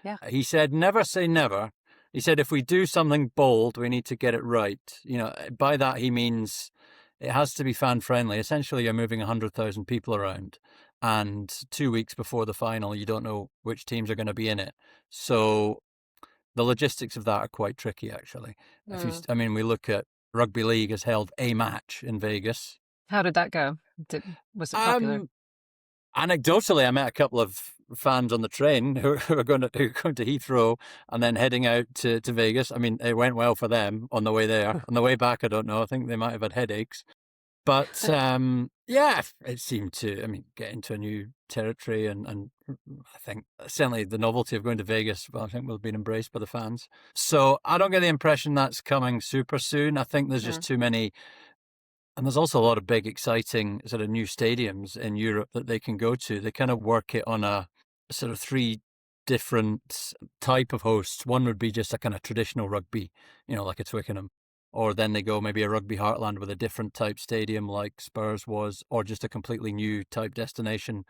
[SPEAKER 2] Yeah.
[SPEAKER 5] He said, never say never. He said, if we do something bold, we need to get it right. By that, he means it has to be fan friendly. Essentially, you're moving 100,000 people around. And 2 weeks before the final, you don't know which teams are going to be in it. So the logistics of that are quite tricky, actually. We look at Rugby League has held a match in Vegas.
[SPEAKER 2] How did that go? Was it popular?
[SPEAKER 5] Anecdotally, I met a couple of fans on the train who are going to Heathrow and then heading out to Vegas. I mean, it went well for them on the way there. On the way back, I don't know. I think they might have had headaches. But it seemed to, get into a new territory. And I think certainly the novelty of going to Vegas, I think will have been embraced by the fans. So I don't get the impression that's coming super soon. I think there's just too many. And there's also a lot of big, exciting sort of new stadiums in Europe that they can go to. They kind of work it on a sort of 3 different type of hosts. One would be just a kind of traditional rugby, like a Twickenham. Or then they go maybe a rugby heartland with a different type stadium like Spurs was, or just a completely new type destination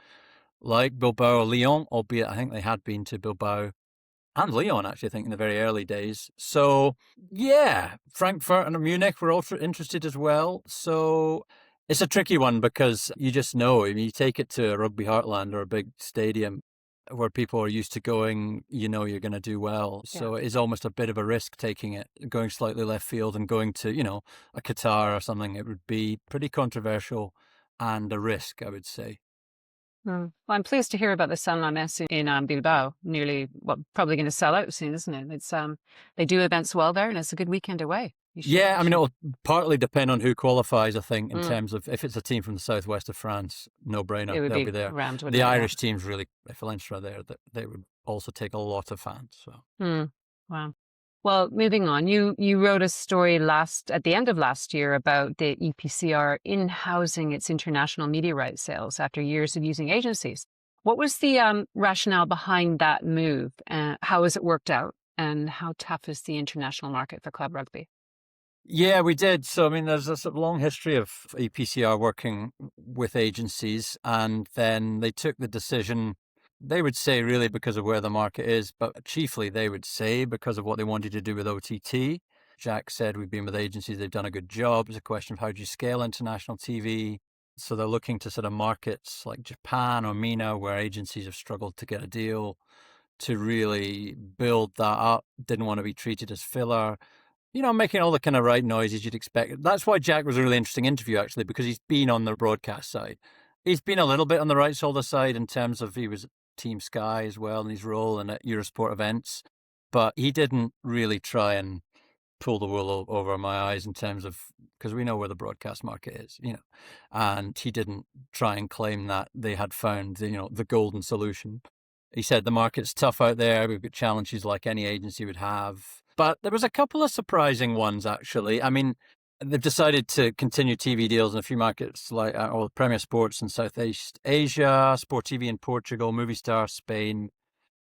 [SPEAKER 5] like Bilbao or Lyon, albeit I think they had been to Bilbao and Lyon, actually, I think, in the very early days. So, yeah, Frankfurt and Munich were also interested as well. So it's a tricky one because you just know, you take it to a rugby heartland or a big stadium where people are used to going, you're going to do well. So it is almost a bit of a risk taking it, going slightly left field and going to, a Qatar or something. It would be pretty controversial and a risk, I would say.
[SPEAKER 2] Well, I'm pleased to hear about the San Mamés in Bilbao. Probably going to sell out soon, isn't it? It's they do events well there, and it's a good weekend away.
[SPEAKER 5] It'll partly depend on who qualifies, I think, in terms of if it's a team from the southwest of France, no-brainer, they'll be there. The Irish team's really, if Leinster are there, they would also take a lot of fans. So.
[SPEAKER 2] Wow. Well, moving on, you wrote a story at the end of last year about the EPCR in-housing its international media rights sales after years of using agencies. What was the rationale behind that move? How has it worked out? And how tough is the international market for club rugby?
[SPEAKER 5] Yeah, we did. So, I mean, there's a sort of long history of EPCR working with agencies, and then they took the decision, they would say really because of where the market is, but chiefly they would say because of what they wanted to do with OTT. Jack said, we've been with agencies, they've done a good job. It's a question of how do you scale international TV? So they're looking to sort of markets like Japan or MENA, where agencies have struggled to get a deal, to really build that up. Didn't want to be treated as filler. You know, making all the kind of right noises you'd expect. That's why Jack was a really interesting interview, actually, because he's been on the broadcast side. He's been a little bit on the rights holder side in terms of he was at Team Sky as well in his role and at Eurosport events. But he didn't really try and pull the wool over my eyes in terms of, because we know where the broadcast market is, you know, and he didn't try and claim that they had found, you know, the golden solution. He said the market's tough out there. We've got challenges like any agency would have. But there was a couple of surprising ones, actually. I mean, they've decided to continue TV deals in a few markets like Premier Sports in Southeast Asia, Sport TV in Portugal, Movistar, Spain.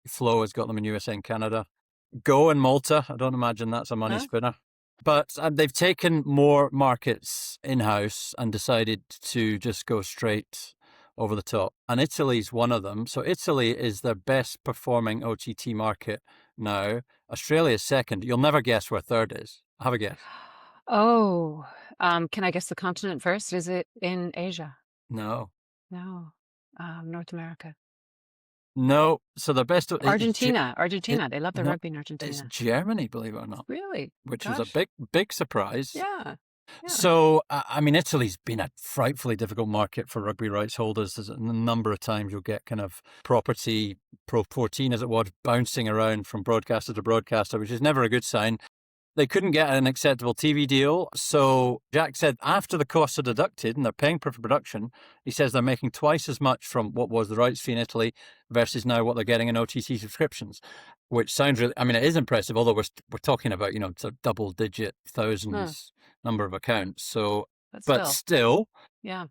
[SPEAKER 5] Flow has got them in USA and Canada. Go in Malta. I don't imagine that's a money spinner. But they've taken more markets in-house and decided to just go straight over the top. And Italy's one of them. So Italy is their best performing OTT market now. Australia's second. You'll never guess where third is. Have a guess.
[SPEAKER 2] Oh, can I guess the continent first? Is it in Asia?
[SPEAKER 5] No.
[SPEAKER 2] North America.
[SPEAKER 5] No. So the best...
[SPEAKER 2] Argentina. They love the rugby in Argentina.
[SPEAKER 5] It's Germany, believe it or not.
[SPEAKER 2] Really?
[SPEAKER 5] Which was a big surprise.
[SPEAKER 2] Yeah.
[SPEAKER 5] So, I mean, Italy's been a frightfully difficult market for rugby rights holders. There's a number of times you'll get kind of property, Pro 14 as it was, bouncing around from broadcaster to broadcaster, which is never a good sign. They couldn't get an acceptable TV deal. So Jack said after the costs are deducted and they're paying for production, he says they're making twice as much from what was the rights fee in Italy versus now what they're getting in OTT subscriptions, which sounds really, I mean, it is impressive, although we're talking about, you know, sort of double-digit thousands number of accounts. So, but still,
[SPEAKER 2] yeah,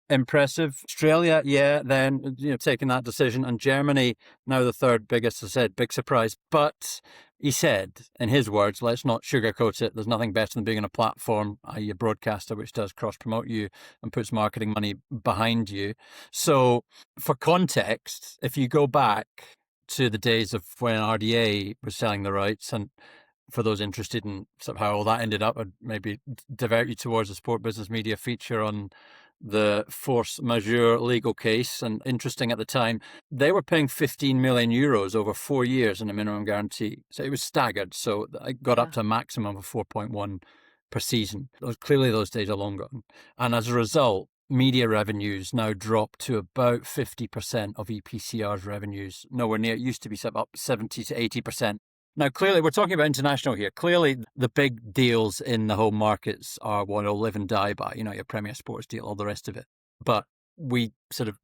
[SPEAKER 5] impressive. Australia, then, you know, taking that decision. And Germany, now the third biggest, I said, big surprise. But he said, in his words, let's not sugarcoat it. There's nothing better than being on a platform, i.e. a broadcaster, which does cross-promote you and puts marketing money behind you. So for context, if you go back to the days of when RDA was selling the rights, and for those interested in sort of how all that ended up, I'd maybe divert you towards a Sport Business Media feature on the force majeure legal case. And interesting at the time, they were paying 15 million euros over 4 years in a minimum guarantee. So it was staggered. So it got up to a maximum of 4.1 per season. Clearly those days are long gone. And as a result, media revenues now drop to about 50% of EPCR's revenues. Nowhere near, it used to be up 70 to 80%. Now, clearly, we're talking about international here. Clearly, the big deals in the home markets are what will live and die by, you know, your Premier Sports deal, all the rest of it. But we sort of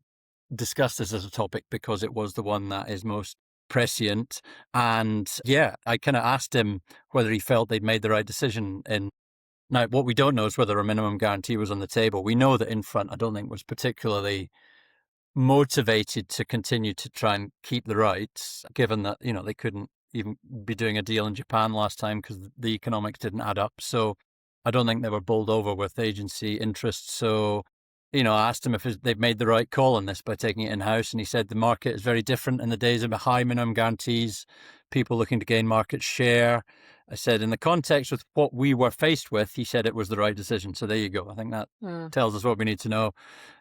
[SPEAKER 5] discussed this as a topic because it was the one that is most prescient. And yeah, I kind of asked him whether he felt they'd made the right decision. Now, what we don't know is whether a minimum guarantee was on the table. We know that Infront, I don't think, was particularly motivated to continue to try and keep the rights, given that, you know, they couldn't even be doing a deal in Japan last time because the economics didn't add up. So I don't think they were bowled over with agency interest. So, you know, I asked him if they've made the right call on this by taking it in-house. And he said the market is very different in the days of high minimum guarantees, people looking to gain market share. I said, in the context with what we were faced with, he said it was the right decision. So there you go. I think that tells us what we need to know.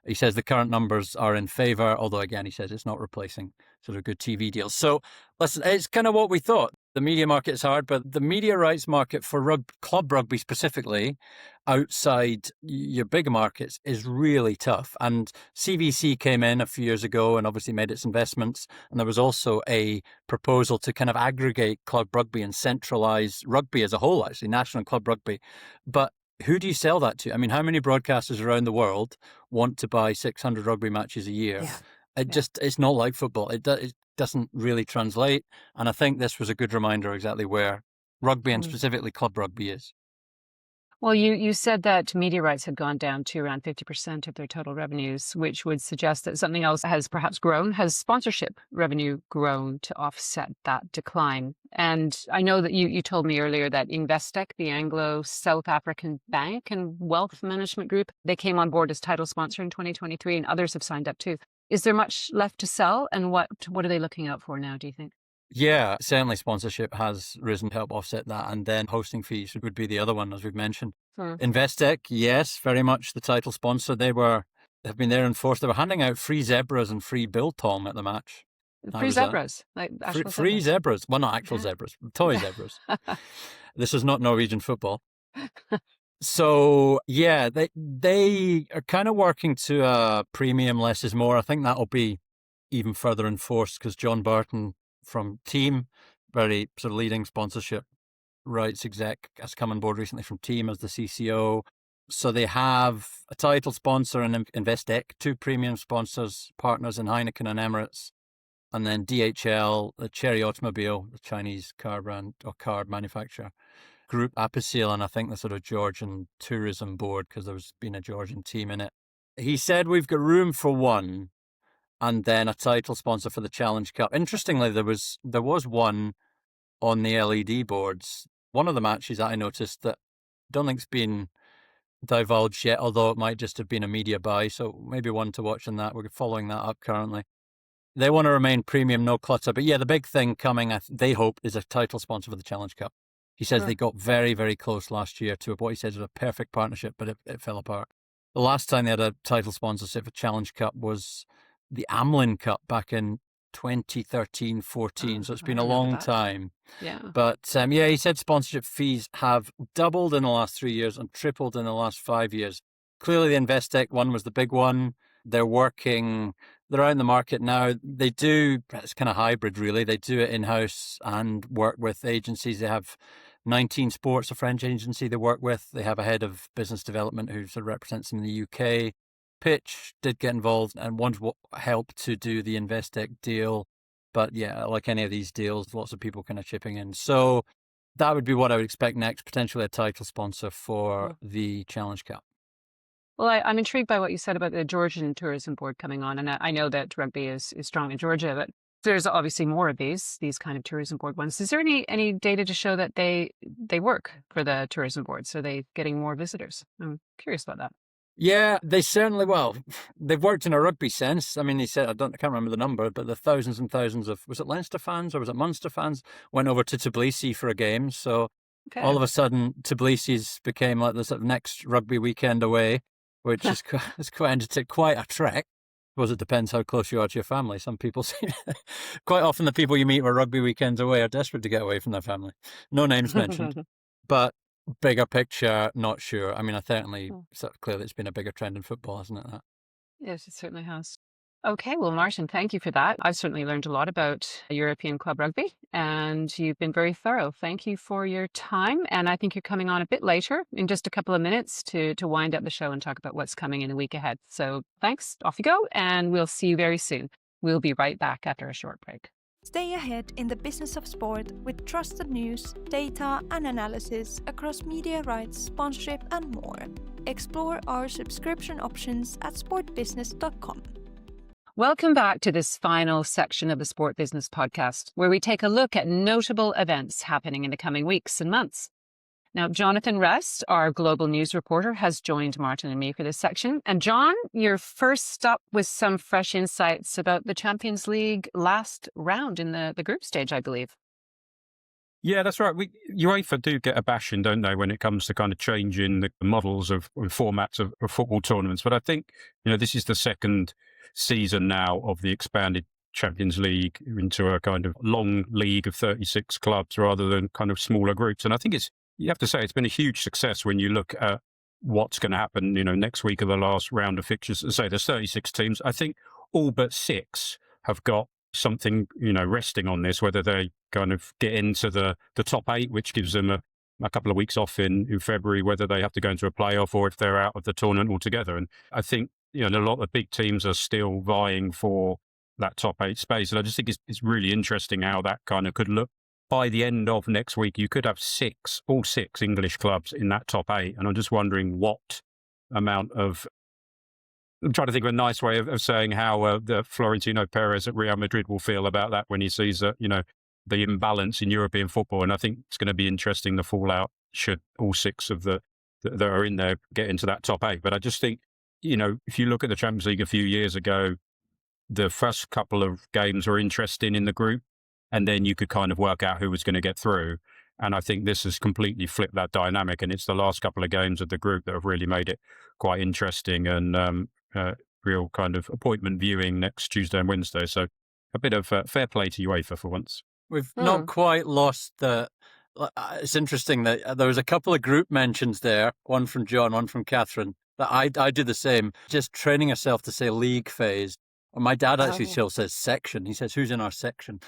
[SPEAKER 5] He says the current numbers are in favour, although again, he says it's not replacing sort of good TV deals. So listen, it's kind of what we thought. The media market is hard, but the media rights market for club rugby specifically, outside your bigger markets, is really tough. And CVC came in a few years ago and obviously made its investments. And there was also a proposal to kind of aggregate club rugby and centralise rugby as a whole, actually, national club rugby. But who do you sell that to? I mean, how many broadcasters around the world want to buy 600 rugby matches a year?
[SPEAKER 2] Yeah.
[SPEAKER 5] It's not like football. It doesn't really translate. And I think this was a good reminder exactly where rugby and specifically club rugby is.
[SPEAKER 2] Well, you said that media rights had gone down to around 50% of their total revenues, which would suggest that something else has perhaps grown. Has sponsorship revenue grown to offset that decline? And I know that you told me earlier that Investec, the Anglo-South African bank and wealth management group, they came on board as title sponsor in 2023, and others have signed up too. Is there much left to sell? And what are they looking out for now, do you think?
[SPEAKER 5] Yeah, certainly sponsorship has risen to help offset that. And then hosting fees would be the other one, as we've mentioned. Investec, yes, very much the title sponsor. Have been there in force. They were handing out free zebras and free biltong at the match.
[SPEAKER 2] Free zebras? Like actual
[SPEAKER 5] free zebras. Well, not actual zebras, toy zebras. This is not Norwegian football. So, yeah, they are kind of working to a premium, less is more. I think that'll be even further enforced because John Barton from Team, very sort of leading sponsorship rights exec, has come on board recently from Team as the CCO. So they have a title sponsor and Investec, two premium sponsors, partners in Heineken and Emirates, and then DHL, the Chery Automobile, the Chinese car brand or car manufacturer, Group Apicil, and I think the sort of Georgian tourism board because there's been a Georgian team in it. He said we've got room for one, and then a title sponsor for the Challenge Cup. Interestingly, there was one on the LED boards. One of the matches that I noticed that I don't think's been divulged yet, although it might just have been a media buy. So maybe one to watch in that. We're following that up currently. They want to remain premium, no clutter. But yeah, the big thing coming, they hope, is a title sponsor for the Challenge Cup. He says they got very, very close last year to what he says was a perfect partnership, but it fell apart. The last time they had a title sponsorship for Challenge Cup was the Amlin Cup back in 2013-14. So it's been a long time.
[SPEAKER 2] Yeah.
[SPEAKER 5] But he said sponsorship fees have doubled in the last 3 years and tripled in the last 5 years. Clearly the Investec one was the big one. They're out in the market now. They do, it's kind of hybrid really. They do it in-house and work with agencies. They have 19 Sports, a French agency they work with. They have a head of business development who sort of represents them in the UK. Pitch did get involved and wanted to help to do the Investec deal. But yeah, like any of these deals, lots of people kind of chipping in. So that would be what I would expect next, potentially a title sponsor for the Challenge Cup.
[SPEAKER 2] Well, I'm intrigued by what you said about the Georgian Tourism Board coming on. And I know that rugby is strong in Georgia, but there's obviously more of these kind of tourism board ones. Is there any data to show that they work for the tourism boards? Are they getting more visitors? I'm curious about that.
[SPEAKER 5] Yeah, they've worked in a rugby sense. I mean, he said, I can't remember the number, but the thousands and thousands of, was it Leinster fans or was it Munster fans, went over to Tbilisi for a game. So all of a sudden, Tbilisi's became like the sort of next rugby weekend away, which is quite a trek. I suppose it depends how close you are to your family. Some people say, quite often the people you meet where rugby weekends away are desperate to get away from their family. No names mentioned, but bigger picture, not sure. I mean, I certainly, clearly it's been a bigger trend in football, hasn't it? That?
[SPEAKER 2] Yes, it certainly has. Okay, well, Martin, thank you for that. I've certainly learned a lot about European club rugby, and you've been very thorough. Thank you for your time. And I think you're coming on a bit later in just a couple of minutes to wind up the show and talk about what's coming in the week ahead. So thanks, off you go, and we'll see you very soon. We'll be right back after a short break.
[SPEAKER 4] Stay ahead in the business of sport with trusted news, data and analysis across media rights, sponsorship and more. Explore our subscription options at sportbusiness.com.
[SPEAKER 2] Welcome back to this final section of the Sport Business Podcast, where we take a look at notable events happening in the coming weeks and months. Now, Jonathan Rest, our global news reporter, has joined Martin and me for this section. And John, you're first up with some fresh insights about the Champions League last round in the group stage, I believe.
[SPEAKER 6] Yeah, that's right. UEFA do get a bashing, don't they, when it comes to kind of changing the models of formats of football tournaments. But I think, this is the second season now of the expanded Champions League into a kind of long league of 36 clubs rather than kind of smaller groups. And I think you have to say it's been a huge success when you look at what's going to happen, next week of the last round of fixtures. As I say, there's 36 teams. I think all but 6 have got something, resting on this, whether they kind of get into the top 8, which gives them a couple of weeks off in February, whether they have to go into a playoff or if they're out of the tournament altogether. And I think, a lot of big teams are still vying for that top 8 space. And I just think it's really interesting how that kind of could look. By the end of next week, you could have all six English clubs in that top 8. And I'm just wondering what amount of, I'm trying to think of a nice way of saying how the Florentino Perez at Real Madrid will feel about that when he sees that, the imbalance in European football. And I think it's going to be interesting, the fallout, should all six of that are in there get into that top 8. But I just think, if you look at the Champions League a few years ago, the first couple of games were interesting in the group, and then you could kind of work out who was going to get through. And I think this has completely flipped that dynamic. And it's the last couple of games of the group that have really made it quite interesting and real kind of appointment viewing next Tuesday and Wednesday. So a bit of fair play to UEFA for once.
[SPEAKER 5] We've not quite lost the... It's interesting that there was a couple of group mentions there, one from John, one from Catherine, that I do the same, just training yourself to say league phase. My dad actually still says section. He says, who's in our section?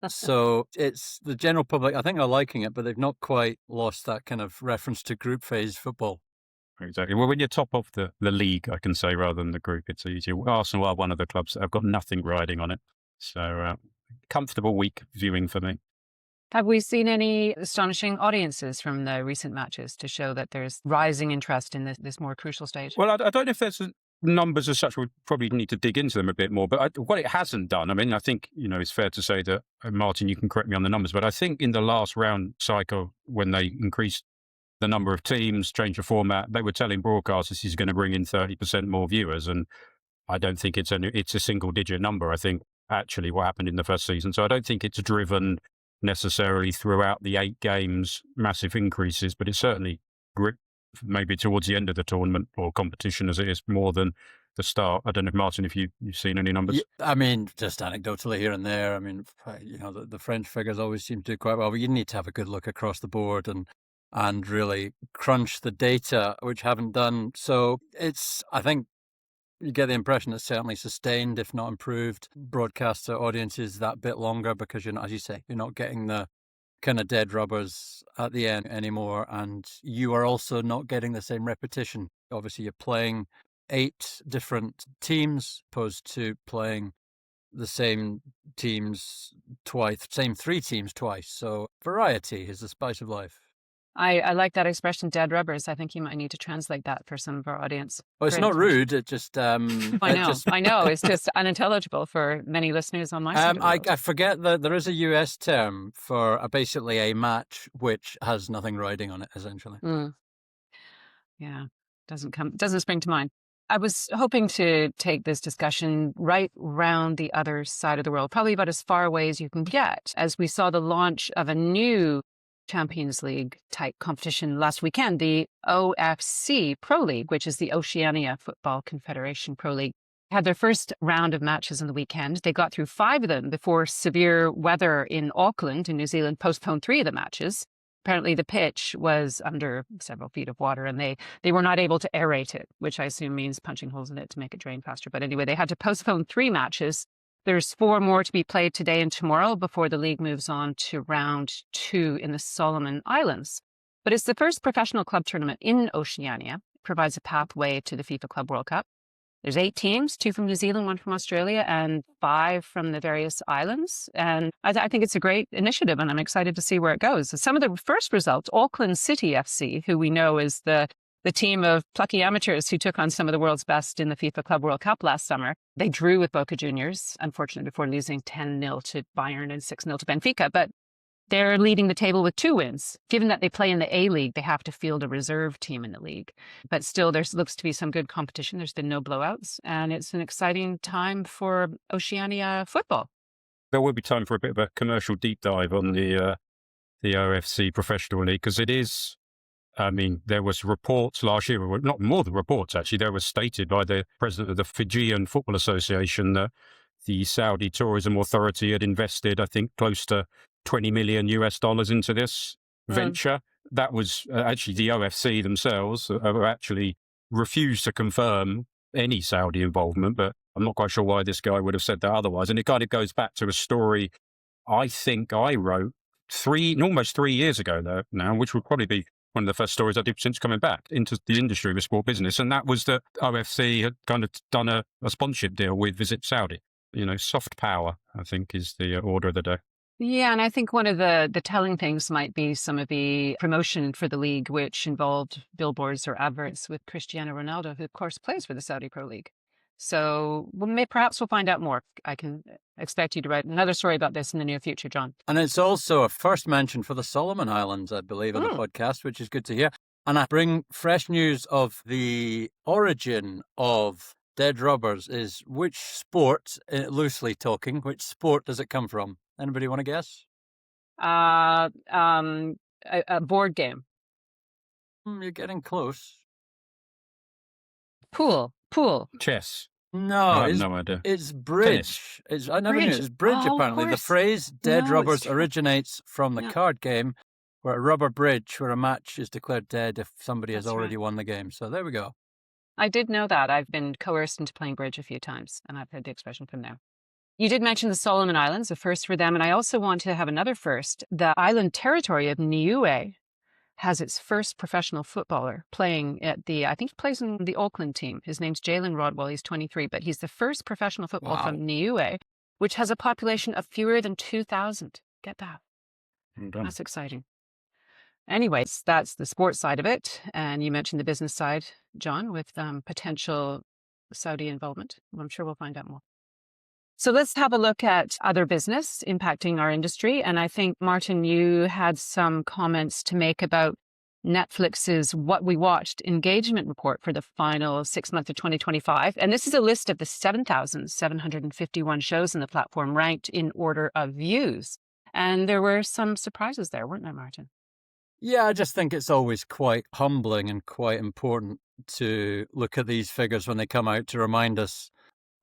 [SPEAKER 5] So it's the general public, I think they're liking it, but they've not quite lost that kind of reference to group phase football.
[SPEAKER 6] Exactly. Well, when you're top of the league, I can say, rather than the group, it's easier. Arsenal are one of the clubs that have got nothing riding on it. So comfortable week viewing for me.
[SPEAKER 2] Have we seen any astonishing audiences from the recent matches to show that there's rising interest in this more crucial stage?
[SPEAKER 6] Well, I don't know if there's numbers as such. We probably need to dig into them a bit more. But what it hasn't done, I mean, I think, it's fair to say that, Martin, you can correct me on the numbers, but I think in the last round cycle, when they increased the number of teams, changed the format, they were telling broadcasters this is going to bring in 30% more viewers. And I don't think it's a single digit number, I think, actually, what happened in the first season. So I don't think it's driven necessarily throughout the 8 games massive increases, but it's certainly gripped maybe towards the end of the tournament or competition as it is more than the start. I don't know, Martin, if you've seen any numbers.
[SPEAKER 5] Yeah, I mean, just anecdotally here and there. I mean, the French figures always seem to do quite well, but you need to have a good look across the board and really crunch the data, which haven't done. So I think you get the impression it's certainly sustained, if not improved, broadcaster audiences that bit longer because as you say, you're not getting the kind of dead rubbers at the end anymore. And you are also not getting the same repetition. Obviously, you're playing 8 different teams opposed to playing the same teams twice, same 3 teams twice. So variety is the spice of life.
[SPEAKER 2] I like that expression, dead rubbers. I think you might need to translate that for some of our audience.
[SPEAKER 5] Well, it's not rude. It just...
[SPEAKER 2] I know. It's just unintelligible for many listeners on my side of the world.
[SPEAKER 5] I forget that there is a US term for basically a match which has nothing riding on it, essentially.
[SPEAKER 2] Yeah, doesn't spring to mind. I was hoping to take this discussion right round the other side of the world, probably about as far away as you can get, as we saw the launch of a new Champions League type competition last weekend, the OFC Pro League, which is the Oceania Football Confederation Pro League, had their first round of matches on the weekend. They got through 5 of them before severe weather in Auckland in New Zealand postponed 3 of the matches. Apparently the pitch was under several feet of water and they were not able to aerate it, which I assume means punching holes in it to make it drain faster. But anyway, they had to postpone 3 matches. There's 4 more to be played today and tomorrow before the league moves on to round 2 in the Solomon Islands. But it's the first professional club tournament in Oceania. It provides a pathway to the FIFA Club World Cup. There's 8 teams, 2 from New Zealand, 1 from Australia, and 5 from the various islands. And I think it's a great initiative, and I'm excited to see where it goes. So some of the first results, Auckland City FC, who we know is the team of plucky amateurs who took on some of the world's best in the FIFA Club World Cup last summer. They drew with Boca Juniors, unfortunately, before losing 10-0 to Bayern and 6-0 to Benfica. But they're leading the table with 2 wins. Given that they play in the A-League, they have to field a reserve team in the league. But still, there looks to be some good competition. There's been no blowouts. And it's an exciting time for Oceania football.
[SPEAKER 6] There will be time for a bit of a commercial deep dive on the OFC Professional League, because it is... I mean, there was reports last year, not more than reports actually, there was stated by the president of the Fijian Football Association that the Saudi Tourism Authority had invested, I think, close to $20 million into this venture. That was actually the OFC themselves actually refused to confirm any Saudi involvement, but I'm not quite sure why this guy would have said that otherwise. And it kind of goes back to a story I think I wrote almost 3 years ago now, which would probably be one of the first stories I did since coming back into the industry with sport business. And that was that OFC had kind of done a sponsorship deal with Visit Saudi. soft power, I think, is the order of the day.
[SPEAKER 2] Yeah, and I think one of the telling things might be some of the promotion for the league, which involved billboards or adverts with Cristiano Ronaldo, who of course plays for the Saudi Pro League. So perhaps we'll find out more. I can expect you to write another story about this in the near future, John.
[SPEAKER 5] And it's also a first mention for the Solomon Islands, I believe, in the podcast, which is good to hear. And I bring fresh news of the origin of dead rubbers. Is which sport, loosely talking, which sport does it come from? Anybody want to guess?
[SPEAKER 2] A board game.
[SPEAKER 5] You're getting close.
[SPEAKER 2] Pool.
[SPEAKER 6] Chess.
[SPEAKER 5] No,
[SPEAKER 6] I have no idea.
[SPEAKER 5] It's bridge. I never knew it was bridge, apparently. The phrase dead rubbers originates from the card game, where a rubber bridge, where a match is declared dead if somebody has already won the game. So there we go.
[SPEAKER 2] I did know that. I've been coerced into playing bridge a few times, and I've heard the expression from there. You did mention the Solomon Islands, a first for them, and I also want to have another first. The island territory of Niue has its first professional footballer playing at I think he plays in the Auckland team. His name's Jalen Rodwell. He's 23, but he's the first professional footballer from Niue, which has a population of fewer than 2,000. Get that. That's exciting. Anyways, that's the sports side of it. And you mentioned the business side, John, with potential Saudi involvement. I'm sure we'll find out more. So let's have a look at other business impacting our industry. And I think, Martin, you had some comments to make about Netflix's What We Watched engagement report for the final 6 months of 2025. And this is a list of the 7,751 shows in the platform ranked in order of views. And there were some surprises there, weren't there, Martin?
[SPEAKER 5] Yeah, I just think it's always quite humbling and quite important to look at these figures when they come out to remind us,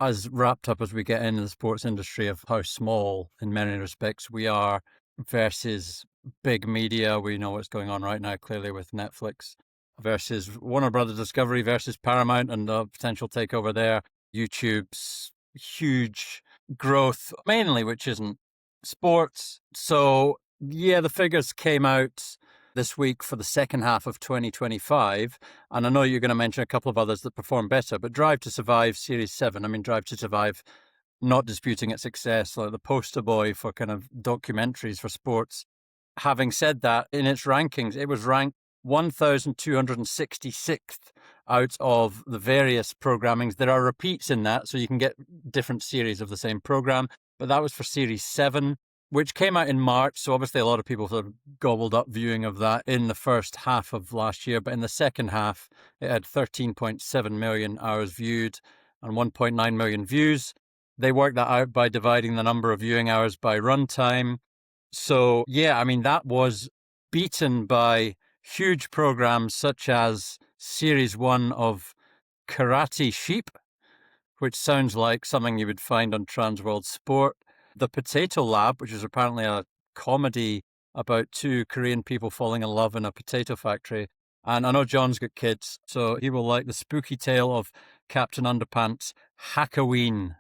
[SPEAKER 5] as wrapped up as we get into the sports industry, of how small in many respects we are versus big media. We know what's going on right now, clearly, with Netflix versus Warner Brothers Discovery versus Paramount and the potential takeover there. YouTube's huge growth, mainly, which isn't sports. So, yeah, the figures came out this week for the second half of 2025. And I know you're going to mention a couple of others that perform better, but Drive to Survive Series 7, Drive to Survive, not disputing its success, like the poster boy for kind of documentaries for sports. Having said that, in its rankings, it was ranked 1,266th out of the various programmings. There are repeats in that, so you can get different series of the same program, but that was for Series 7. Which came out in March, so obviously a lot of people sort of gobbled up viewing of that in the first half of last year. But in the second half, it had 13.7 million hours viewed and 1.9 million views. They worked that out by dividing the number of viewing hours by runtime. So, yeah, that was beaten by huge programs such as Series 1 of Karate Sheep, which sounds like something you would find on Transworld Sport. The Potato Lab, which is apparently a comedy about two Korean people falling in love in a potato factory. And I know John's got kids, so he will like The Spooky Tale of Captain Underpants, Hackaween.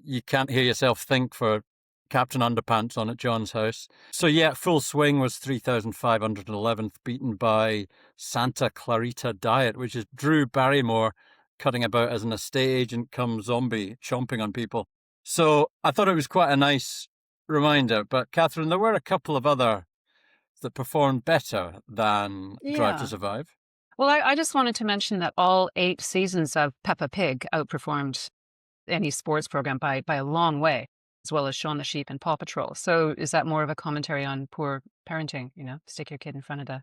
[SPEAKER 5] You can't hear yourself think for Captain Underpants on at John's house. So yeah, Full Swing was 3,511th, beaten by Santa Clarita Diet, which is Drew Barrymore cutting about as an estate agent come zombie, chomping on people. So I thought it was quite a nice reminder. But Catherine, there were a couple of other that performed better than Drive to Survive.
[SPEAKER 2] Well, I just wanted to mention that all 8 seasons of Peppa Pig outperformed any sports program by a long way, as well as Shaun the Sheep and Paw Patrol. So is that more of a commentary on poor parenting? Stick your kid in front of the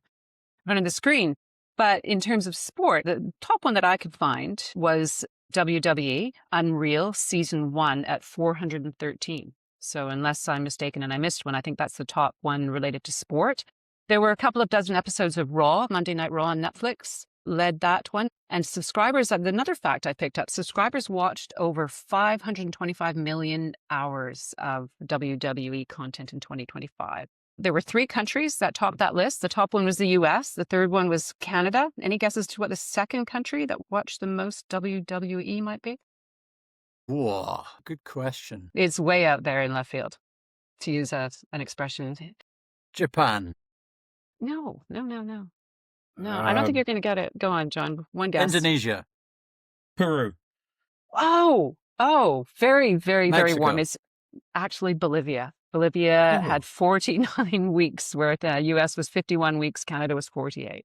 [SPEAKER 2] screen. But in terms of sport, the top one that I could find was WWE Unreal Season 1 at 413. So unless I'm mistaken and I missed one, I think that's the top one related to sport. There were a couple of dozen episodes of Raw, Monday Night Raw on Netflix, led that one. And subscribers, another fact I picked up, subscribers watched over 525 million hours of WWE content in 2025. There were 3 countries that topped that list. The top one was the US. The third one was Canada. Any guesses to what the second country that watched the most WWE might be?
[SPEAKER 5] Whoa, good question.
[SPEAKER 2] It's way out there in left field, to use an expression.
[SPEAKER 5] Japan.
[SPEAKER 2] No. I don't think you're going to get it. Go on, John. One guess.
[SPEAKER 5] Indonesia.
[SPEAKER 6] Peru.
[SPEAKER 2] Oh, Oh, very, very, very warm.
[SPEAKER 5] Mexico.
[SPEAKER 2] It's actually Bolivia. Bolivia
[SPEAKER 5] Oh.
[SPEAKER 2] had 49 weeks, where the US was 51 weeks, Canada was 48.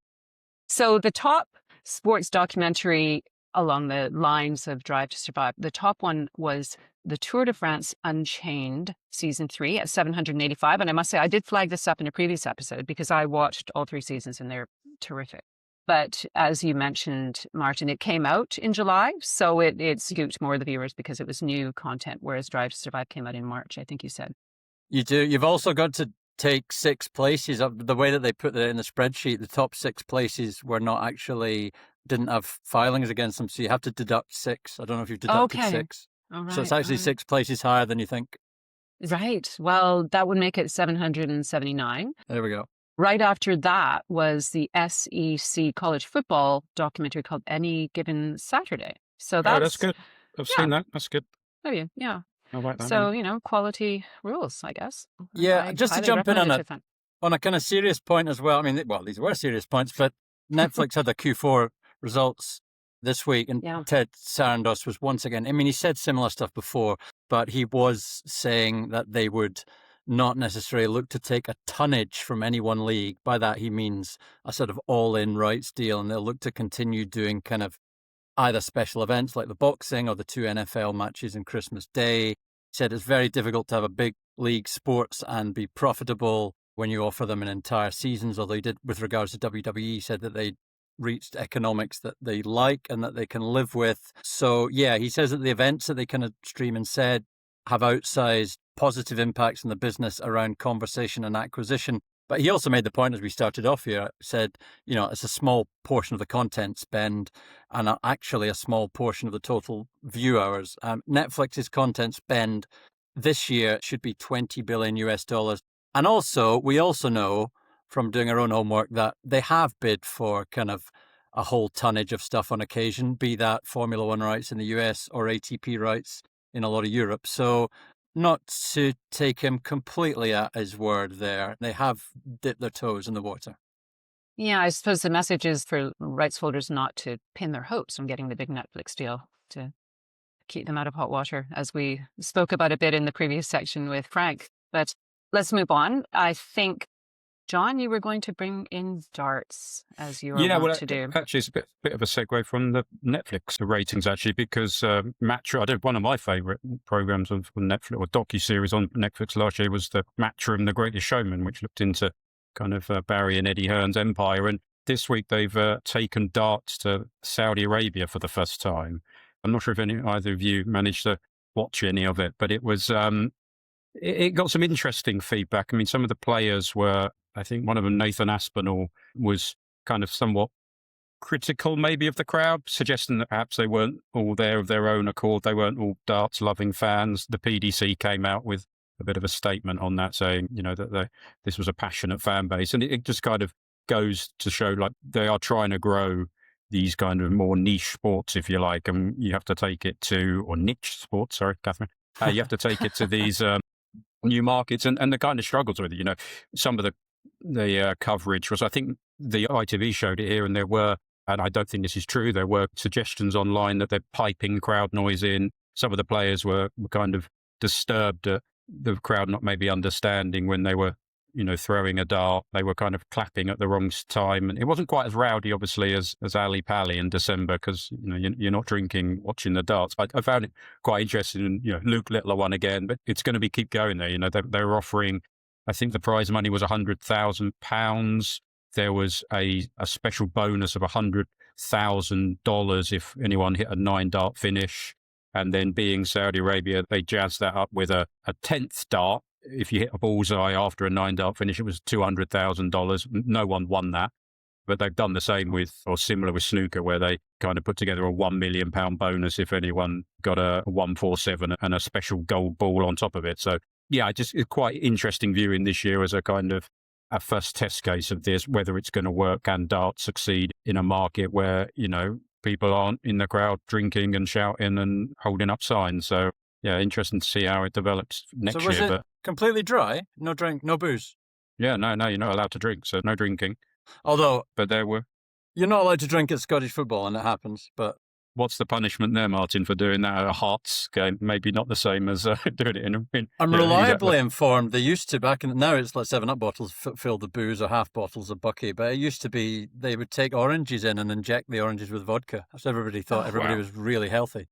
[SPEAKER 2] So the top sports documentary along the lines of Drive to Survive, the top one was the Tour de France Unchained Season 3 at 785. And I must say, I did flag this up in a previous episode because I watched all 3 seasons and they're terrific. But as you mentioned, Martin, it came out in July, so it scooped more of the viewers because it was new content, whereas Drive to Survive came out in March, I think you said.
[SPEAKER 5] You do. You've also got to take 6 places. The way that they put it in the spreadsheet, the top 6 places were not actually, didn't have filings against them, so you have to deduct 6. I don't know if you've deducted 6.
[SPEAKER 2] All right,
[SPEAKER 5] So it's actually 6 places higher than you think.
[SPEAKER 2] Right. Well, that would make it 779.
[SPEAKER 5] There we go.
[SPEAKER 2] Right after that was the SEC college football documentary called Any Given Saturday. So
[SPEAKER 6] that's good. I've seen that. That's good.
[SPEAKER 2] Maybe, yeah.
[SPEAKER 6] I like that.
[SPEAKER 2] So, quality rules, I guess.
[SPEAKER 5] Yeah,
[SPEAKER 2] I
[SPEAKER 5] just to
[SPEAKER 2] highly
[SPEAKER 5] jump in
[SPEAKER 2] recommend it.
[SPEAKER 5] on a kind of serious point as well. I mean, well, these were serious points, but Netflix had the Q4 results this week, and Ted Sarandos was once again, I mean, he said similar stuff before, but he was saying that they would not necessarily look to take a tonnage from any one league. By that, he means a sort of all-in rights deal, and they'll look to continue doing kind of either special events like the boxing or the 2 NFL matches on Christmas Day. He said it's very difficult to have a big league sports and be profitable when you offer them in entire seasons, although he did, with regards to WWE, said that they reached economics that they like and that they can live with. So, yeah, he says that the events that they kind of stream and said have outsized positive impacts on the business around conversation and acquisition. But he also made the point, as we started off here, said, it's a small portion of the content spend and actually a small portion of the total view hours. Netflix's content spend this year should be $20 billion US. And also, we also know from doing our own homework that they have bid for kind of a whole tonnage of stuff on occasion, be that Formula One rights in the US or ATP rights in a lot of Europe. So not to take him completely at his word there. They have dipped their toes in the water.
[SPEAKER 2] Yeah, I suppose the message is for rights holders not to pin their hopes on getting the big Netflix deal, to keep them out of hot water, as we spoke about a bit in the previous section with Frank. But let's move on. I think, John, you were going to bring in darts, as you are wont to do.
[SPEAKER 6] Actually, it's a bit of a segue from the Netflix ratings, actually, because one of my favourite programs on Netflix, or docu-series on Netflix last year, was the Matchroom, The Greatest Showman, which looked into kind of Barry and Eddie Hearn's empire. And this week they've taken darts to Saudi Arabia for the first time. I'm not sure if either of you managed to watch any of it, but it was it got some interesting feedback. I mean, some of the players were, I think one of them, Nathan Aspinall, was kind of somewhat critical maybe of the crowd, suggesting that perhaps they weren't all there of their own accord. They weren't all darts-loving fans. The PDC came out with a bit of a statement on that, saying, that this was a passionate fan base. And it just kind of goes to show, like, they are trying to grow these kind of more niche sports, if you like, and you have to take it to, or niche sports, sorry, Catherine, you have to take it to these new markets and the kind of struggles with it. Some of the coverage was, I think the ITV showed it here, and there were, and I don't think this is true, there were suggestions online that they're piping crowd noise in. Some of the players were kind of disturbed at the crowd not maybe understanding when they were, throwing a dart. They were kind of clapping at the wrong time. And it wasn't quite as rowdy, obviously, as Ali Pally in December, because, you're not drinking watching the darts. I found it quite interesting. And, Luke Littler won again, but it's going to keep going there. They were offering, I think the prize money was £100,000. There was a special bonus of $100,000 if anyone hit a 9-dart finish. And then, being Saudi Arabia, they jazzed that up with a 10th dart. If you hit a bullseye after a 9-dart finish, it was $200,000. No one won that. But they've done the same or similar with snooker, where they kind of put together a £1 million bonus if anyone got a 147 and a special gold ball on top of it. So, yeah, it's quite interesting viewing this year as a kind of a first test case of this, whether it's going to work and darts succeed in a market where, people aren't in the crowd drinking and shouting and holding up signs. So, yeah, interesting to see how it develops next year.
[SPEAKER 5] So was it completely dry? No drink, no booze?
[SPEAKER 6] Yeah, no, you're not allowed to drink, so no drinking.
[SPEAKER 5] Although,
[SPEAKER 6] but there were.
[SPEAKER 5] You're not allowed to drink at Scottish football, and it happens, but
[SPEAKER 6] what's the punishment there, Martin, for doing that at a Hearts game? Maybe not the same as doing it in
[SPEAKER 5] I'm reliably informed. They used to now it's like 7-Up bottles filled with booze or half bottles of Bucky, but it used to be they would take oranges in and inject the oranges with vodka. So everybody thought everybody was really healthy,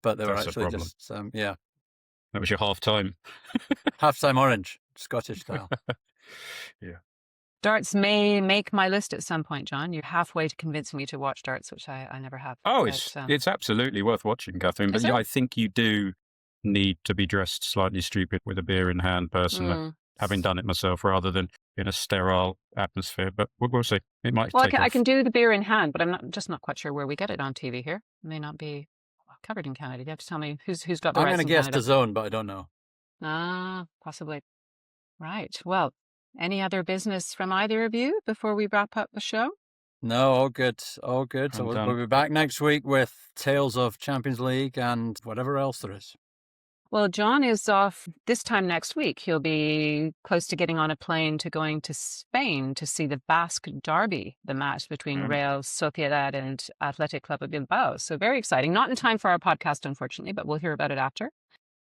[SPEAKER 5] but they were actually just
[SPEAKER 6] That was your half-time.
[SPEAKER 5] Half-time orange, Scottish style.
[SPEAKER 6] Yeah.
[SPEAKER 2] Darts may make my list at some point, John. You're halfway to convincing me to watch darts, which I never have.
[SPEAKER 6] Oh, it's absolutely worth watching, Catherine. But I think you do need to be dressed slightly stupid with a beer in hand, personally, having done it myself, rather than in a sterile atmosphere. But we'll see. It might.
[SPEAKER 2] Well, I can do the beer in hand, but I'm not quite sure where we get it on TV here. It may not be covered in Canada. You have to tell me who's got the rights.
[SPEAKER 5] I'm going to guess DAZN, but I don't know.
[SPEAKER 2] Possibly. Right. Well, any other business from either of you before we wrap up the show?
[SPEAKER 5] No, all good. All good. So we'll be back next week with tales of Champions League and whatever else there is.
[SPEAKER 2] Well, John is off this time next week. He'll be close to getting on a plane to going to Spain to see the Basque Derby, the match between Real Sociedad and Athletic Club of Bilbao. So very exciting. Not in time for our podcast, unfortunately, but we'll hear about it after.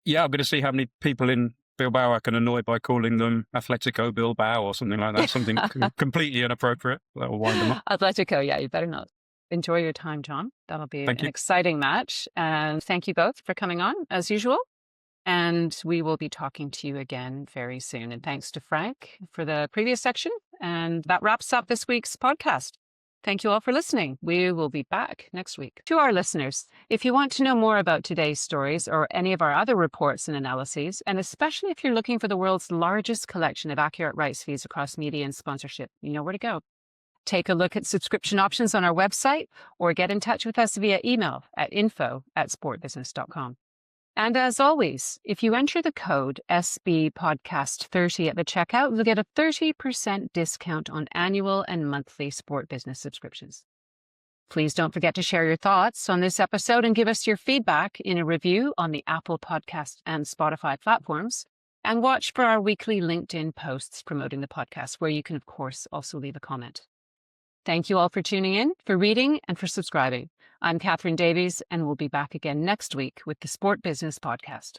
[SPEAKER 6] Yeah, I'm going to see how many people in Bilbao I can annoy by calling them Atletico Bilbao or something like that, something completely inappropriate. That will wind them up.
[SPEAKER 2] Atletico, yeah, you better not. Enjoy your time, John. That'll be an exciting match. And thank you both for coming on, as usual. And we will be talking to you again very soon. And thanks to Frank for the previous section. And that wraps up this week's podcast. Thank you all for listening. We will be back next week. To our listeners, if you want to know more about today's stories or any of our other reports and analyses, and especially if you're looking for the world's largest collection of accurate rights feeds across media and sponsorship, you know where to go. Take a look at subscription options on our website or get in touch with us via email at info@sportbusiness.com. And as always, if you enter the code SBPodcast30 at the checkout, you'll get a 30% discount on annual and monthly Sport Business subscriptions. Please don't forget to share your thoughts on this episode and give us your feedback in a review on the Apple Podcast and Spotify platforms. And watch for our weekly LinkedIn posts promoting the podcast, where you can, of course, also leave a comment. Thank you all for tuning in, for reading, and for subscribing. I'm Catherine Davies, and we'll be back again next week with the Sport Business Podcast.